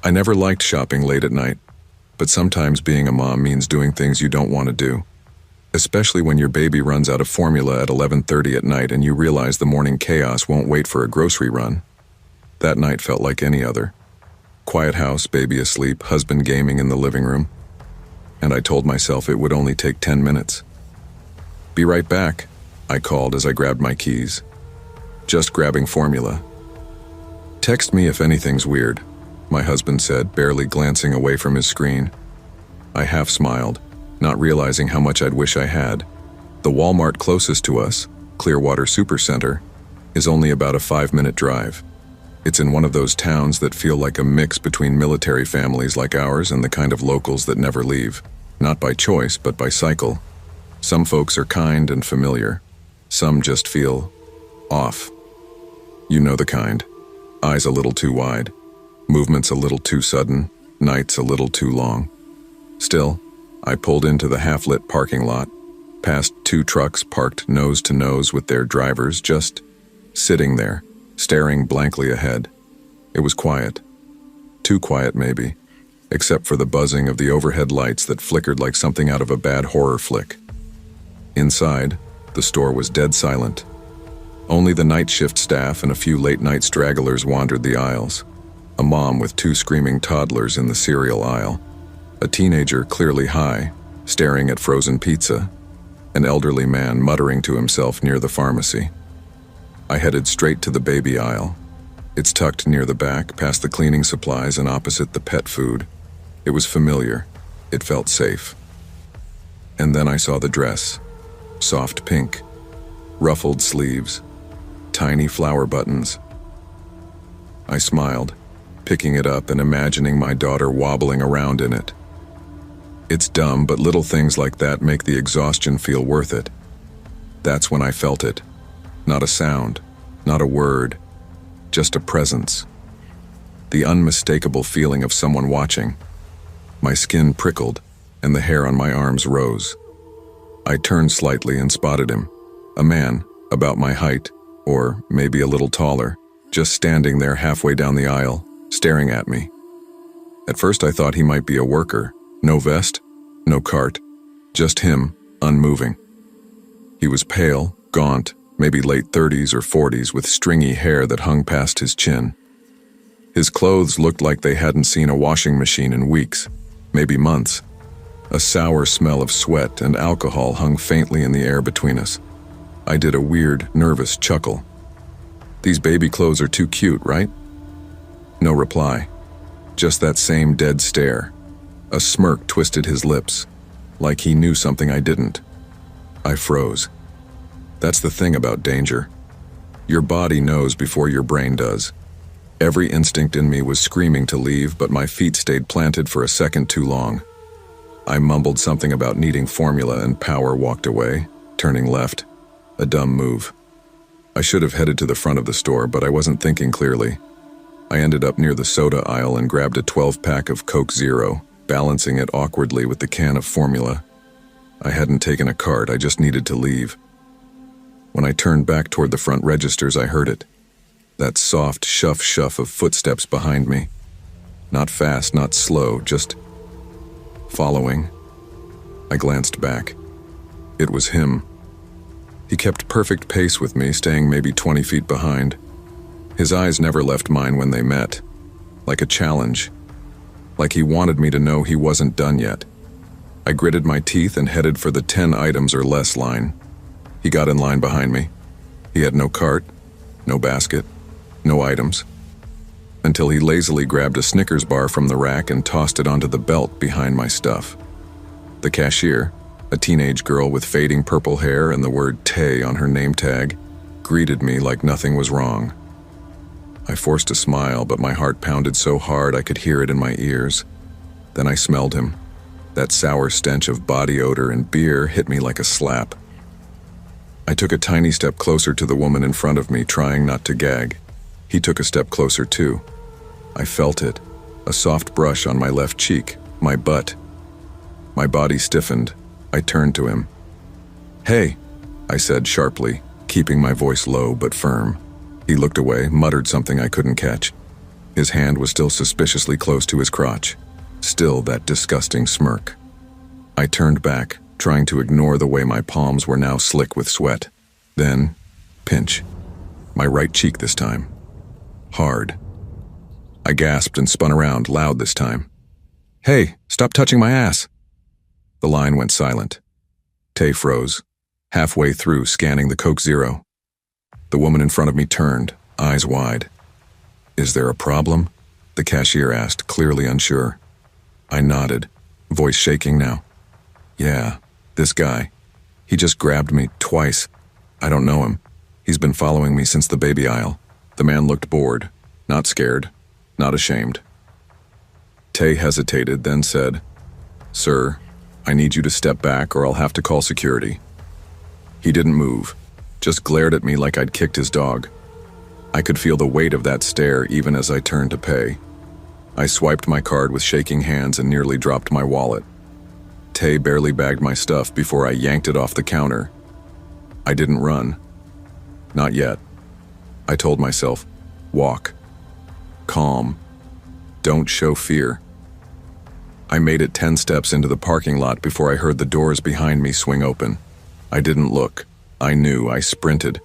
I never liked shopping late at night, but sometimes being a mom means doing things you don't want to do. Especially when your baby runs out of formula at 11:30 at night and you realize the morning chaos won't wait for a grocery run. That night felt like any other. Quiet house, baby asleep, husband gaming in the living room. And I told myself it would only take 10 minutes. "Be right back," I called as I grabbed my keys. "Just grabbing formula." "Text me if anything's weird," my husband said, barely glancing away from his screen. I half smiled, not realizing how much I'd wish I had. The Walmart closest to us, Clearwater Supercenter, is only about a 5-minute drive. It's in one of those towns that feel like a mix between military families like ours and the kind of locals that never leave, not by choice but by cycle. Some folks are kind and familiar. Some just feel off. You know the kind. Eyes a little too wide. Movements a little too sudden, nights a little too long. Still, I pulled into the half-lit parking lot, past 2 trucks parked nose to nose with their drivers just sitting there, staring blankly ahead. It was quiet. Too quiet, maybe, except for the buzzing of the overhead lights that flickered like something out of a bad horror flick. Inside, the store was dead silent. Only the night shift staff and a few late-night stragglers wandered the aisles. A mom with 2 screaming toddlers in the cereal aisle. A teenager, clearly high, staring at frozen pizza. An elderly man muttering to himself near the pharmacy. I headed straight to the baby aisle. It's tucked near the back, past the cleaning supplies and opposite the pet food. It was familiar. It felt safe. And then I saw the dress. Soft pink. Ruffled sleeves. Tiny flower buttons. I smiled, picking it up and imagining my daughter wobbling around in it. It's dumb, but little things like that make the exhaustion feel worth it. That's when I felt it. Not a sound, not a word, just a presence. The unmistakable feeling of someone watching. My skin prickled, and the hair on my arms rose. I turned slightly and spotted him. A man, about my height, or maybe a little taller, just standing there halfway down the aisle, staring at me. At first I thought he might be a worker. No vest, no cart, just him, unmoving. He was pale, gaunt, maybe late 30s or 40s with stringy hair that hung past his chin. His clothes looked like they hadn't seen a washing machine in weeks, maybe months. A sour smell of sweat and alcohol hung faintly in the air between us. I did a weird, nervous chuckle. "These baby clothes are too cute, right?" No reply. Just that same dead stare. A smirk twisted his lips, like he knew something I didn't. I froze. That's the thing about danger. Your body knows before your brain does. Every instinct in me was screaming to leave, but my feet stayed planted for a second too long. I mumbled something about needing formula and power, walked away, turning left. A dumb move. I should have headed to the front of the store, but I wasn't thinking clearly. I ended up near the soda aisle and grabbed a 12-pack of Coke Zero, balancing it awkwardly with the can of formula. I hadn't taken a cart, I just needed to leave. When I turned back toward the front registers, I heard it. That soft shuff-shuff of footsteps behind me. Not fast, not slow, just following. I glanced back. It was him. He kept perfect pace with me, staying maybe 20 feet behind. His eyes never left mine when they met. Like a challenge. Like he wanted me to know he wasn't done yet. I gritted my teeth and headed for the 10 items or less line. He got in line behind me. He had no cart, no basket, no items. Until he lazily grabbed a Snickers bar from the rack and tossed it onto the belt behind my stuff. The cashier, a teenage girl with fading purple hair and the word Tay on her name tag, greeted me like nothing was wrong. I forced a smile, but my heart pounded so hard I could hear it in my ears. Then I smelled him. That sour stench of body odor and beer hit me like a slap. I took a tiny step closer to the woman in front of me, trying not to gag. He took a step closer too. I felt it, a soft brush on my left cheek, my butt. My body stiffened. I turned to him. "Hey," I said sharply, keeping my voice low but firm. He looked away, muttered something I couldn't catch. His hand was still suspiciously close to his crotch. Still that disgusting smirk. I turned back, trying to ignore the way my palms were now slick with sweat. Then, pinch. My right cheek this time. Hard. I gasped and spun around, loud this time. "Hey, stop touching my ass!" The line went silent. Tay froze, halfway through scanning the Coke Zero. The woman in front of me turned, eyes wide. "Is there a problem?" the cashier asked, clearly unsure. I nodded, voice shaking now. "Yeah, this guy. He just grabbed me twice. I don't know him. He's been following me since the baby aisle." The man looked bored, not scared, not ashamed. Tay hesitated, then said, "Sir, I need you to step back or I'll have to call security." He didn't move, just glared at me like I'd kicked his dog. I could feel the weight of that stare even as I turned to pay. I swiped my card with shaking hands and nearly dropped my wallet. Tay barely bagged my stuff before I yanked it off the counter. I didn't run. Not yet. I told myself, walk. Calm. Don't show fear. I made it 10 steps into the parking lot before I heard the doors behind me swing open. I didn't look. I knew. I sprinted.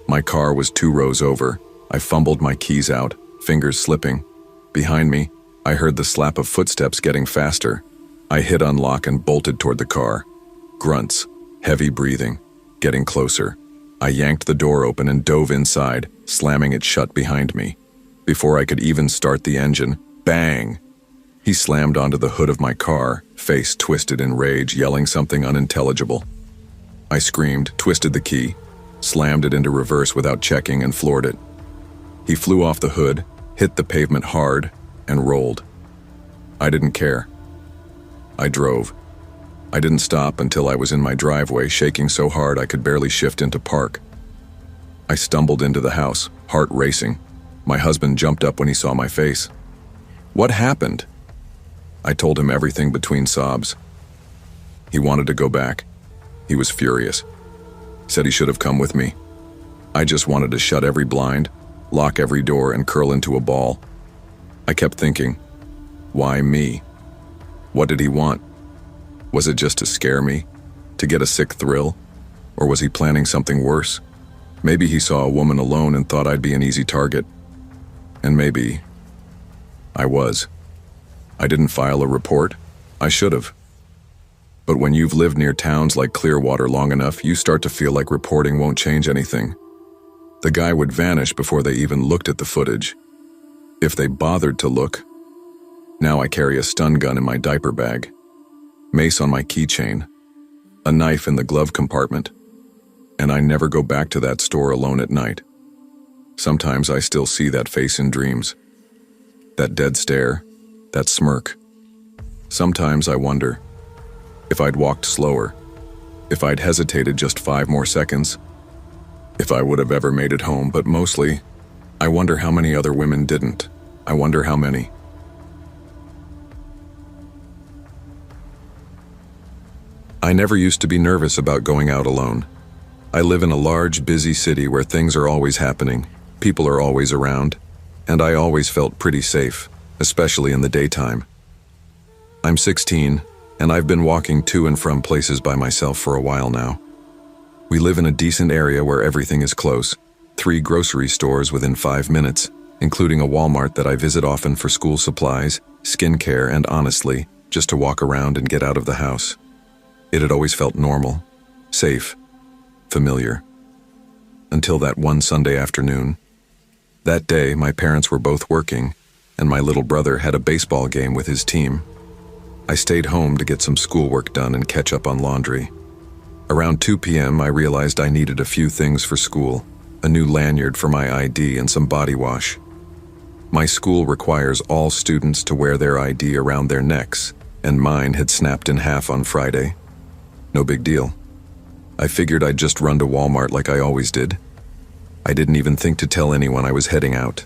My car was 2 rows over. I fumbled my keys out, fingers slipping. Behind me, I heard the slap of footsteps getting faster. I hit unlock and bolted toward the car. Grunts, heavy breathing, getting closer. I yanked the door open and dove inside, slamming it shut behind me. Before I could even start the engine, bang! He slammed onto the hood of my car, face twisted in rage, yelling something unintelligible. I screamed, twisted the key, slammed it into reverse without checking, and floored it. He flew off the hood, hit the pavement hard, and rolled. I didn't care. I drove. I didn't stop until I was in my driveway, shaking so hard I could barely shift into park. I stumbled into the house, heart racing. My husband jumped up when he saw my face. "What happened?" I told him everything between sobs. He wanted to go back. He was furious. Said he should have come with me. I just wanted to shut every blind, lock every door, and curl into a ball. I kept thinking, why me? What did he want? Was it just to scare me? To get a sick thrill? Or was he planning something worse? Maybe he saw a woman alone and thought I'd be an easy target. And maybe I was. I didn't file a report. I should have. But when you've lived near towns like Clearwater long enough, you start to feel like reporting won't change anything. The guy would vanish before they even looked at the footage. If they bothered to look. Now I carry a stun gun in my diaper bag, mace on my keychain, a knife in the glove compartment, and I never go back to that store alone at night. Sometimes I still see that face in dreams. That dead stare, that smirk. Sometimes I wonder if I'd walked slower, if I'd hesitated just 5 more seconds, if I would have ever made it home. But mostly, I wonder how many other women didn't. I wonder how many. I never used to be nervous about going out alone. I live in a large, busy city where things are always happening, people are always around, and I always felt pretty safe, especially in the daytime. I'm 16, and I've been walking to and from places by myself for a while now. We live in a decent area where everything is close, 3 grocery stores within 5 minutes, including a Walmart that I visit often for school supplies, skincare, and honestly, just to walk around and get out of the house. It had always felt normal, safe, familiar. Until that one Sunday afternoon. That day, my parents were both working, and my little brother had a baseball game with his team. I stayed home to get some schoolwork done and catch up on laundry. Around 2 p.m., I realized I needed a few things for school, a new lanyard for my ID and some body wash. My school requires all students to wear their ID around their necks, and mine had snapped in half on Friday. No big deal. I figured I'd just run to Walmart like I always did. I didn't even think to tell anyone I was heading out.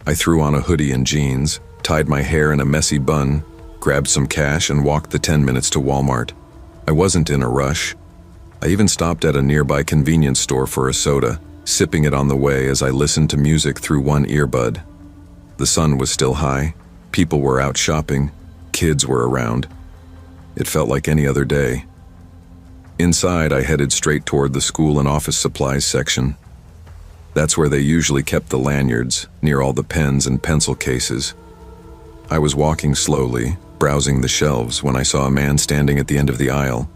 I threw on a hoodie and jeans, tied my hair in a messy bun, grabbed some cash, and walked the 10 minutes to Walmart. I wasn't in a rush. I even stopped at a nearby convenience store for a soda, sipping it on the way as I listened to music through one earbud. The sun was still high, people were out shopping, kids were around. It felt like any other day. Inside, I headed straight toward the school and office supplies section. That's where they usually kept the lanyards, near all the pens and pencil cases. I was walking slowly, browsing the shelves, when I saw a man standing at the end of the aisle.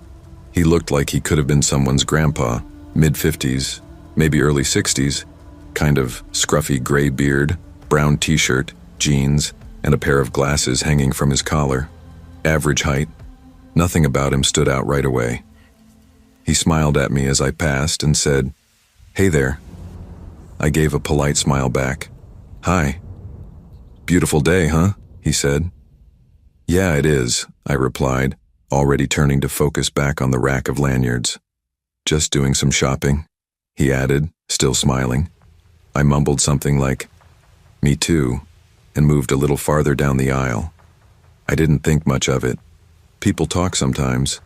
He looked like he could have been someone's grandpa, mid-50s, maybe early 60s, kind of scruffy gray beard, brown t-shirt, jeans, and a pair of glasses hanging from his collar. Average height. Nothing about him stood out right away. He smiled at me as I passed and said, "Hey there." I gave a polite smile back. "Hi." "Beautiful day, huh?" he said. "Yeah, it is," I replied, already turning to focus back on the rack of lanyards. "Just doing some shopping," he added, still smiling. I mumbled something like, "Me too," and moved a little farther down the aisle. I didn't think much of it. People talk sometimes.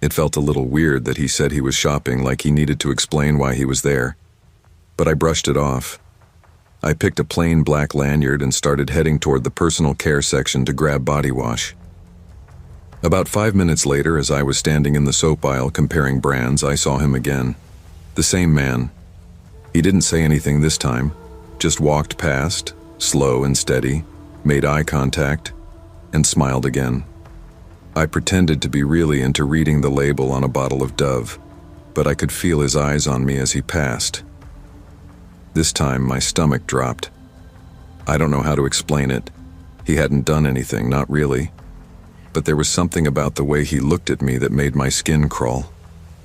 It felt a little weird that he said he was shopping, like he needed to explain why he was there. But I brushed it off. I picked a plain black lanyard and started heading toward the personal care section to grab body wash. About 5 minutes later, as I was standing in the soap aisle comparing brands, I saw him again. The same man. He didn't say anything this time, just walked past, slow and steady, made eye contact, and smiled again. I pretended to be really into reading the label on a bottle of Dove, but I could feel his eyes on me as he passed. This time, my stomach dropped. I don't know how to explain it. He hadn't done anything, not really. But there was something about the way he looked at me that made my skin crawl,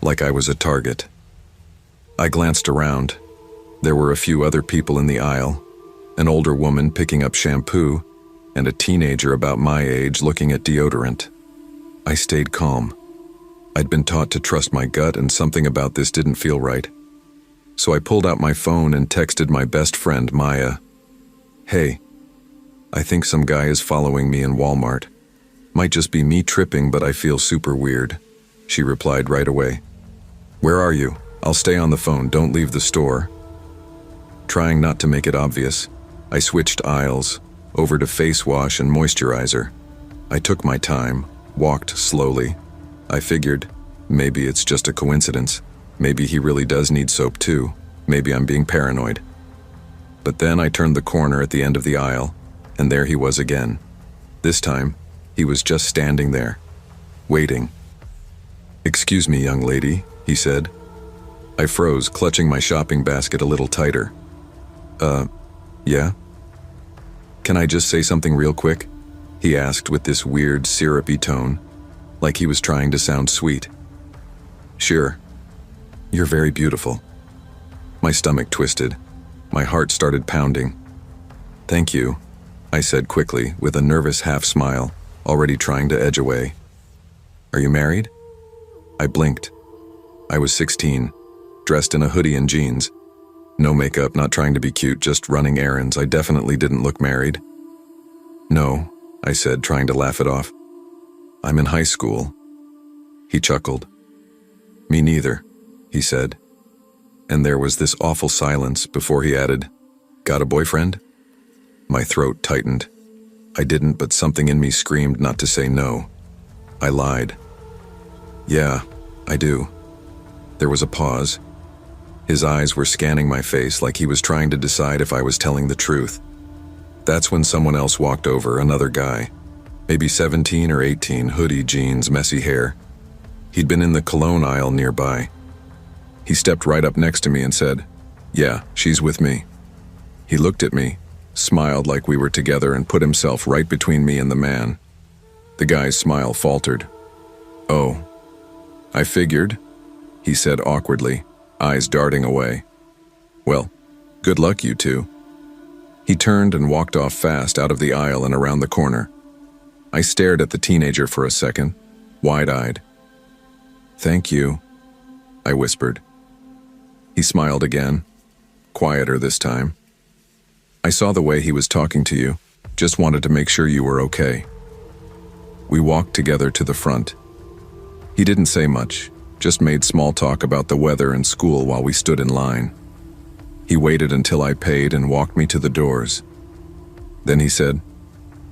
like I was a target. I glanced around. There were a few other people in the aisle, an older woman picking up shampoo, and a teenager about my age looking at deodorant. I stayed calm. I'd been taught to trust my gut, and something about this didn't feel right. So I pulled out my phone and texted my best friend, Maya. "Hey, I think some guy is following me in Walmart. Might just be me tripping, but I feel super weird." She replied right away. "Where are you? I'll stay on the phone, don't leave the store." Trying not to make it obvious, I switched aisles, over to face wash and moisturizer. I took my time, walked slowly. I figured, maybe it's just a coincidence. Maybe he really does need soap too. Maybe I'm being paranoid. But then I turned the corner at the end of the aisle, and there he was again. This time, he was just standing there, waiting. "Excuse me, young lady," he said. I froze, clutching my shopping basket a little tighter. Yeah? "Can I just say something real quick?" he asked with this weird, syrupy tone, like he was trying to sound sweet. "Sure. You're very beautiful." My stomach twisted. My heart started pounding. "Thank you," I said quickly, with a nervous half-smile, already trying to edge away. "Are you married?" I blinked. I was 16, dressed in a hoodie and jeans. No makeup, not trying to be cute, just running errands. I definitely didn't look married. "No," I said, trying to laugh it off. "I'm in high school." He chuckled. "Me neither," he said. And there was this awful silence before he added, "Got a boyfriend?" My throat tightened. I didn't, but something in me screamed not to say no. I lied. "Yeah, I do." There was a pause. His eyes were scanning my face like he was trying to decide if I was telling the truth. That's when someone else walked over, another guy. Maybe 17 or 18, hoodie, jeans, messy hair. He'd been in the cologne aisle nearby. He stepped right up next to me and said, "Yeah, she's with me." He looked at me, smiled like we were together, and put himself right between me and the man. The guy's smile faltered. "Oh, I figured," he said awkwardly, eyes darting away. "Well, good luck, you two." He turned and walked off fast out of the aisle and around the corner. I stared at the teenager for a second, wide-eyed. "Thank you," I whispered. He smiled again, quieter this time. "I saw the way he was talking to you. Just wanted to make sure you were okay." We walked together to the front. He didn't say much, just made small talk about the weather and school while we stood in line. He waited until I paid and walked me to the doors. Then he said,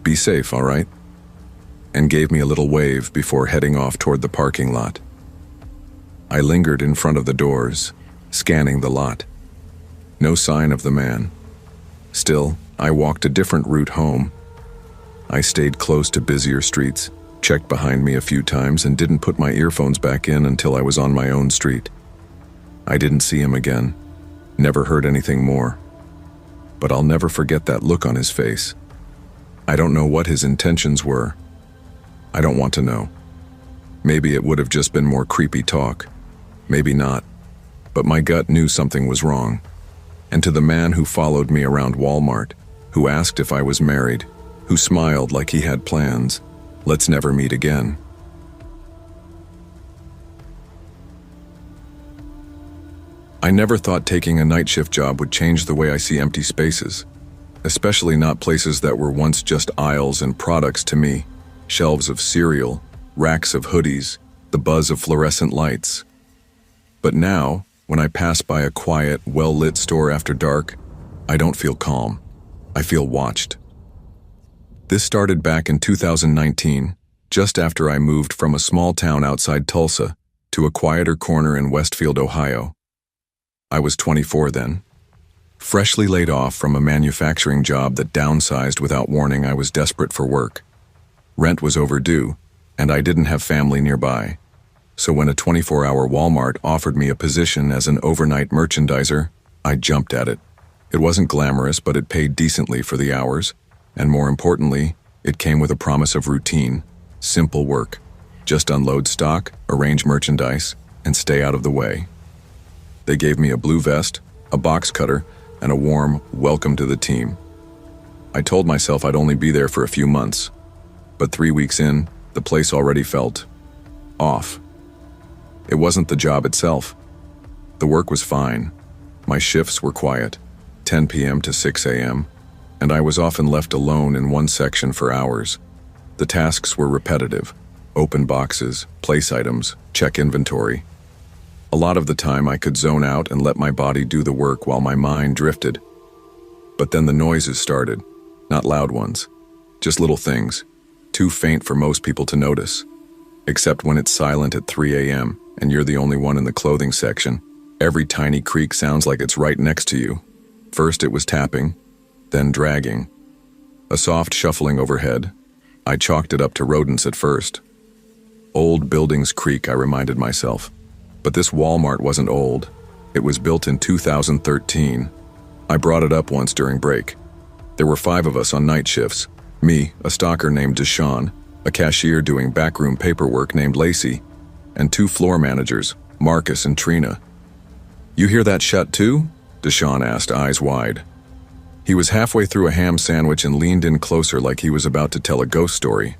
"Be safe, all right?" and gave me a little wave before heading off toward the parking lot. I lingered in front of the doors, scanning the lot. No sign of the man. Still, I walked a different route home. I stayed close to busier streets, checked behind me a few times, and didn't put my earphones back in until I was on my own street. I didn't see him again, never heard anything more. But I'll never forget that look on his face. I don't know what his intentions were. I don't want to know. Maybe it would have just been more creepy talk. Maybe not. But my gut knew something was wrong. And to the man who followed me around Walmart, who asked if I was married, who smiled like he had plans, let's never meet again. I never thought taking a night shift job would change the way I see empty spaces, especially not places that were once just aisles and products to me, shelves of cereal, racks of hoodies, the buzz of fluorescent lights. But now, when I pass by a quiet, well-lit store after dark, I don't feel calm. I feel watched. This started back in 2019, just after I moved from a small town outside Tulsa to a quieter corner in Westfield, Ohio. I was 24 then. Freshly laid off from a manufacturing job that downsized without warning. I was desperate for work. Rent was overdue, and I didn't have family nearby. So when a 24-hour Walmart offered me a position as an overnight merchandiser, I jumped at it. It wasn't glamorous, but it paid decently for the hours, and more importantly, it came with a promise of routine, simple work. Just unload stock, arrange merchandise, and stay out of the way. They gave me a blue vest, a box cutter, and a warm welcome to the team. I told myself I'd only be there for a few months, but 3 weeks in, the place already felt off. It wasn't the job itself. The work was fine. My shifts were quiet, 10 p.m. to 6 a.m., and I was often left alone in one section for hours. The tasks were repetitive: open boxes, place items, check inventory. A lot of the time I could zone out and let my body do the work while my mind drifted. But then the noises started, not loud ones, just little things, too faint for most people to notice. Except when it's silent at 3 a.m. and you're the only one in the clothing section, every tiny creak sounds like it's right next to you. First it was tapping, then dragging. A soft shuffling overhead. I chalked it up to rodents at first. Old buildings creak, I reminded myself. But this Walmart wasn't old. It was built in 2013. I brought it up once during break. There were 5 of us on night shifts. Me, a stalker named Deshaun, a cashier doing backroom paperwork named Lacey, and 2 floor managers, Marcus and Trina. "You hear that shut too?" Deshaun asked, eyes wide. He was halfway through a ham sandwich and leaned in closer like he was about to tell a ghost story.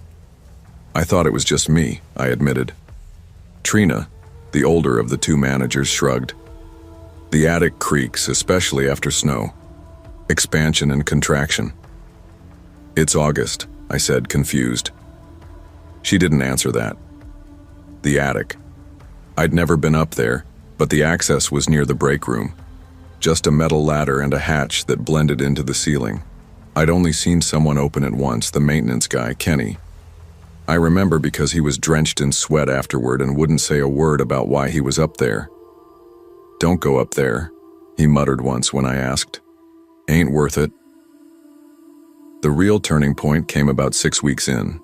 I thought it was just me, I admitted. Trina, the older of the 2 managers, shrugged. The attic creaks, especially after snow. Expansion and contraction. "It's August," I said, confused. She didn't answer that. The attic. I'd never been up there, but the access was near the break room. Just a metal ladder and a hatch that blended into the ceiling. I'd only seen someone open it once, the maintenance guy, Kenny. I remember because he was drenched in sweat afterward and wouldn't say a word about why he was up there. "Don't go up there," he muttered once when I asked. "Ain't worth it." The real turning point came about 6 weeks in.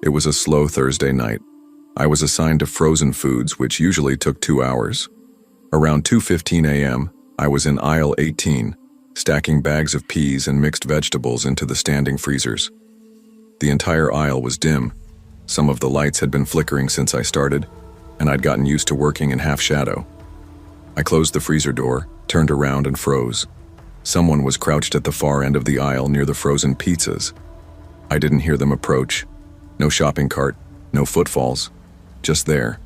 It was a slow Thursday night. I was assigned to frozen foods, which usually took 2 hours. Around 2:15 a.m., I was in aisle 18, stacking bags of peas and mixed vegetables into the standing freezers. The entire aisle was dim. Some of the lights had been flickering since I started, and I'd gotten used to working in half shadow. I closed the freezer door, turned around, and froze. Someone was crouched at the far end of the aisle near the frozen pizzas. I didn't hear them approach. No shopping cart, no footfalls, just there.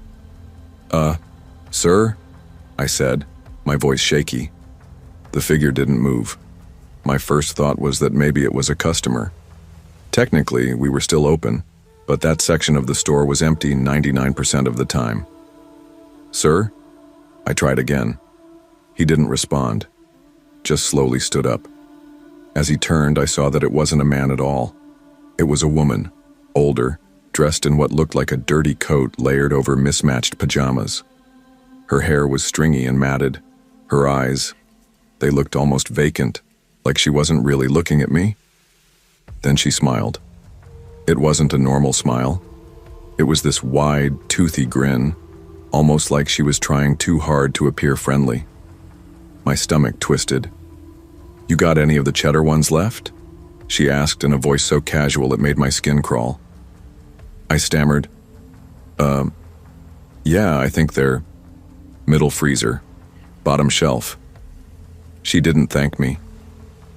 Sir?" I said, my voice shaky. The figure didn't move. My first thought was that maybe it was a customer. Technically, we were still open, but that section of the store was empty 99% of the time. "Sir?" I tried again. He didn't respond, just slowly stood up. As he turned, I saw that it wasn't a man at all. It was a woman, older, dressed in what looked like a dirty coat layered over mismatched pajamas. Her hair was stringy and matted. Her eyes, they looked almost vacant, like she wasn't really looking at me. Then she smiled. It wasn't a normal smile. It was this wide, toothy grin, almost like she was trying too hard to appear friendly. My stomach twisted. "You got any of the cheddar ones left?" she asked in a voice so casual it made my skin crawl. I stammered, yeah, I think they're middle freezer, bottom shelf." She didn't thank me,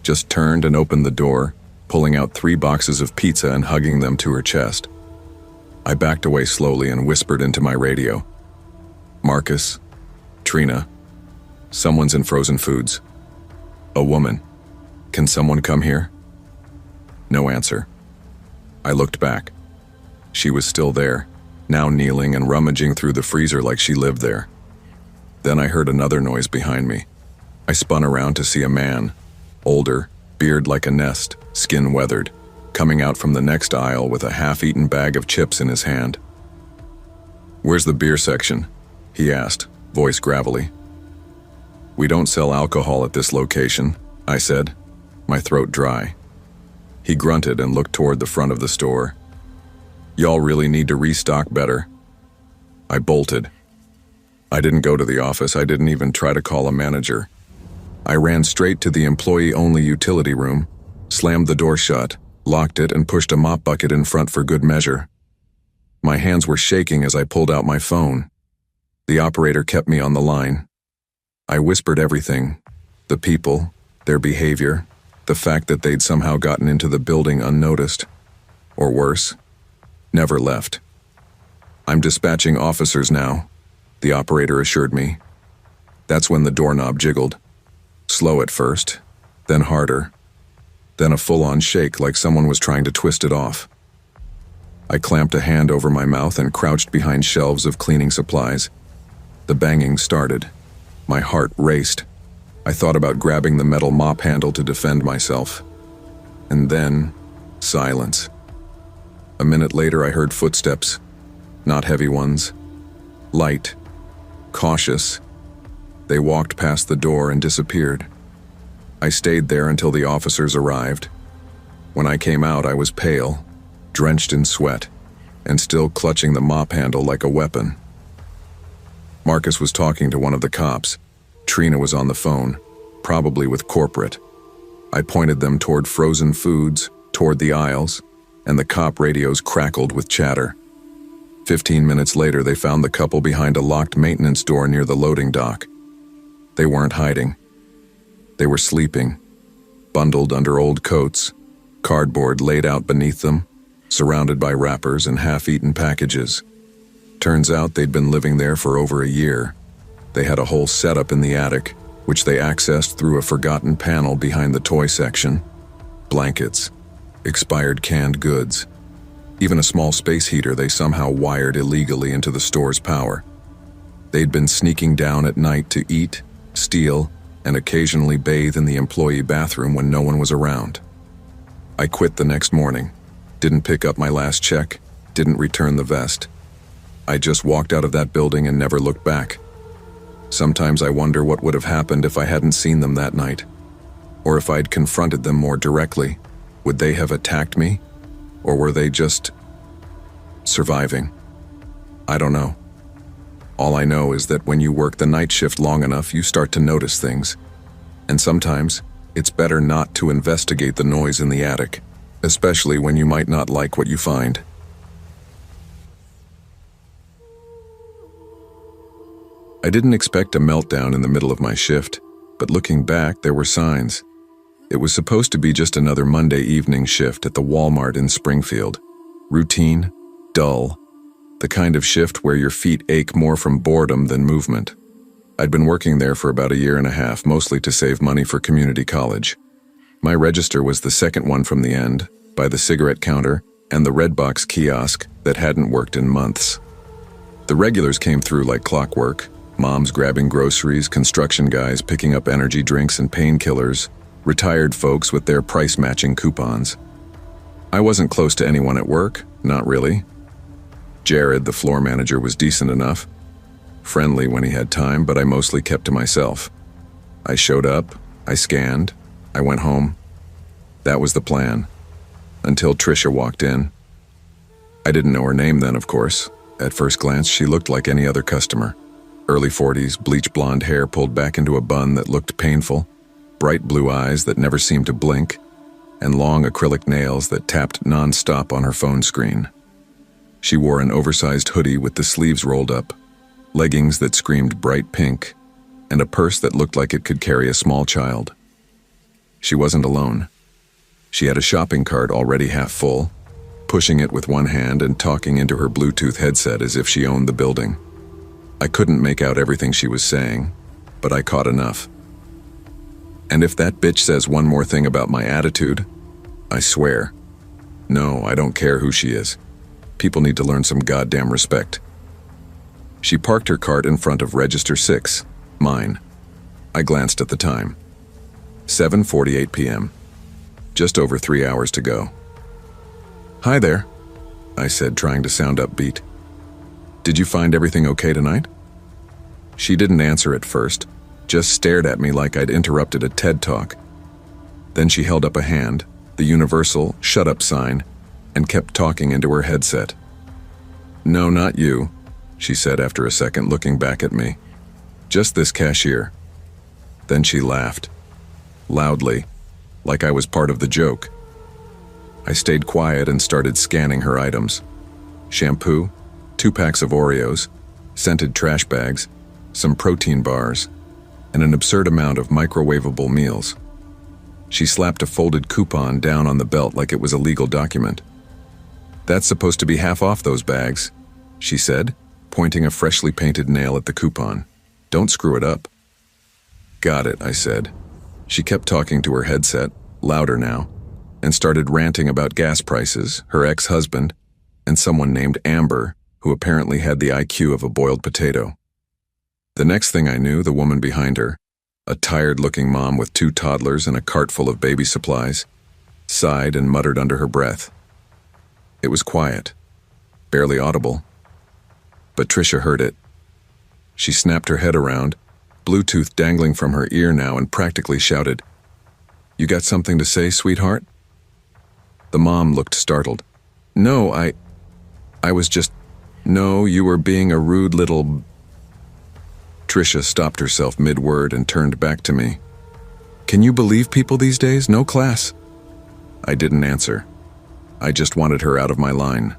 just turned and opened the door, pulling out 3 boxes of pizza and hugging them to her chest. I backed away slowly and whispered into my radio. "Marcus, Trina, someone's in frozen foods. A woman. Can someone come here?" No answer. I looked back. She was still there, now kneeling and rummaging through the freezer like she lived there. Then I heard another noise behind me. I spun around to see a man, older, beard like a nest, skin weathered, coming out from the next aisle with a half-eaten bag of chips in his hand. "Where's the beer section?" he asked, voice gravelly. "We don't sell alcohol at this location," I said, my throat dry. He grunted and looked toward the front of the store. "Y'all really need to restock better." I bolted. I didn't go to the office. I didn't even try to call a manager. I ran straight to the employee-only utility room, slammed the door shut, locked it, and pushed a mop bucket in front for good measure. My hands were shaking as I pulled out my phone. The operator kept me on the line. I whispered everything: the people, their behavior, the fact that they'd somehow gotten into the building unnoticed. Or worse, never left. "I'm dispatching officers now," the operator assured me. That's when the doorknob jiggled. Slow at first, then harder, then a full-on shake like someone was trying to twist it off. I clamped a hand over my mouth and crouched behind shelves of cleaning supplies. The banging started. My heart raced. I thought about grabbing the metal mop handle to defend myself. And then, silence. A minute later, I heard footsteps. Not heavy ones. Light. Cautious. They walked past the door and disappeared. I stayed there until the officers arrived. When I came out, I was pale, drenched in sweat, and still clutching the mop handle like a weapon. Marcus was talking to one of the cops. Trina was on the phone, probably with corporate. I pointed them toward frozen foods, toward the aisles, and the cop radios crackled with chatter. 15 minutes later, they found the couple behind a locked maintenance door near the loading dock. They weren't hiding. They were sleeping, bundled under old coats, cardboard laid out beneath them, surrounded by wrappers and half-eaten packages. Turns out they'd been living there for over a year. They had a whole setup in the attic, which they accessed through a forgotten panel behind the toy section. Blankets, expired canned goods, even a small space heater they somehow wired illegally into the store's power. They'd been sneaking down at night to eat, steal, and occasionally bathe in the employee bathroom when no one was around. I quit the next morning, didn't pick up my last check, didn't return the vest. I just walked out of that building and never looked back. Sometimes I wonder what would have happened if I hadn't seen them that night. Or if I'd confronted them more directly. Would they have attacked me? Or were they just surviving? I don't know. All I know is that when you work the night shift long enough, you start to notice things. And sometimes, it's better not to investigate the noise in the attic, especially when you might not like what you find. I didn't expect a meltdown in the middle of my shift, but looking back, there were signs. It was supposed to be just another Monday evening shift at the Walmart in Springfield. Routine, dull, the kind of shift where your feet ache more from boredom than movement. I'd been working there for about a year and a half, mostly to save money for community college. My register was the second one from the end, by the cigarette counter and the red box kiosk that hadn't worked in months. The regulars came through like clockwork, moms grabbing groceries, construction guys picking up energy drinks and painkillers, retired folks with their price-matching coupons. I wasn't close to anyone at work, not really. Jared, the floor manager, was decent enough. Friendly when he had time, but I mostly kept to myself. I showed up, I scanned, I went home. That was the plan. Until Trisha walked in. I didn't know her name then, of course. At first glance, she looked like any other customer. Early 40s, bleach blonde hair pulled back into a bun that looked painful, bright blue eyes that never seemed to blink, and long acrylic nails that tapped non-stop on her phone screen. She wore an oversized hoodie with the sleeves rolled up, leggings that screamed bright pink, and a purse that looked like it could carry a small child. She wasn't alone. She had a shopping cart already half full, pushing it with one hand and talking into her Bluetooth headset as if she owned the building. I couldn't make out everything she was saying, but I caught enough. And if that bitch says one more thing about my attitude, I swear. No, I don't care who she is. People need to learn some goddamn respect. She parked her cart in front of Register 6, mine. I glanced at the time. 7:48 p.m. Just over 3 hours to go. "Hi there," I said, trying to sound upbeat. "Did you find everything okay tonight?" She didn't answer at first, just stared at me like I'd interrupted a TED Talk. Then she held up a hand, the universal shut up sign, and kept talking into her headset. "No, not you," she said after a second, looking back at me. "Just this cashier." Then she laughed, loudly, like I was part of the joke. I stayed quiet and started scanning her items. Shampoo, 2 packs of Oreos, scented trash bags, some protein bars, and an absurd amount of microwavable meals. She slapped a folded coupon down on the belt like it was a legal document. "That's supposed to be half off those bags," she said, pointing a freshly painted nail at the coupon. "Don't screw it up." "Got it," I said. She kept talking to her headset, louder now, and started ranting about gas prices, her ex-husband, and someone named Amber, who apparently had the IQ of a boiled potato. The next thing I knew, the woman behind her, a tired-looking mom with 2 toddlers and a cart full of baby supplies, sighed and muttered under her breath. It was quiet, barely audible, but Trisha heard it. She snapped her head around, Bluetooth dangling from her ear now, and practically shouted, "You got something to say, sweetheart?" The mom looked startled. "No, I was just... No, you were being a rude little..." Trisha stopped herself mid-word and turned back to me. "Can you believe people these days? No class." I didn't answer. I just wanted her out of my line.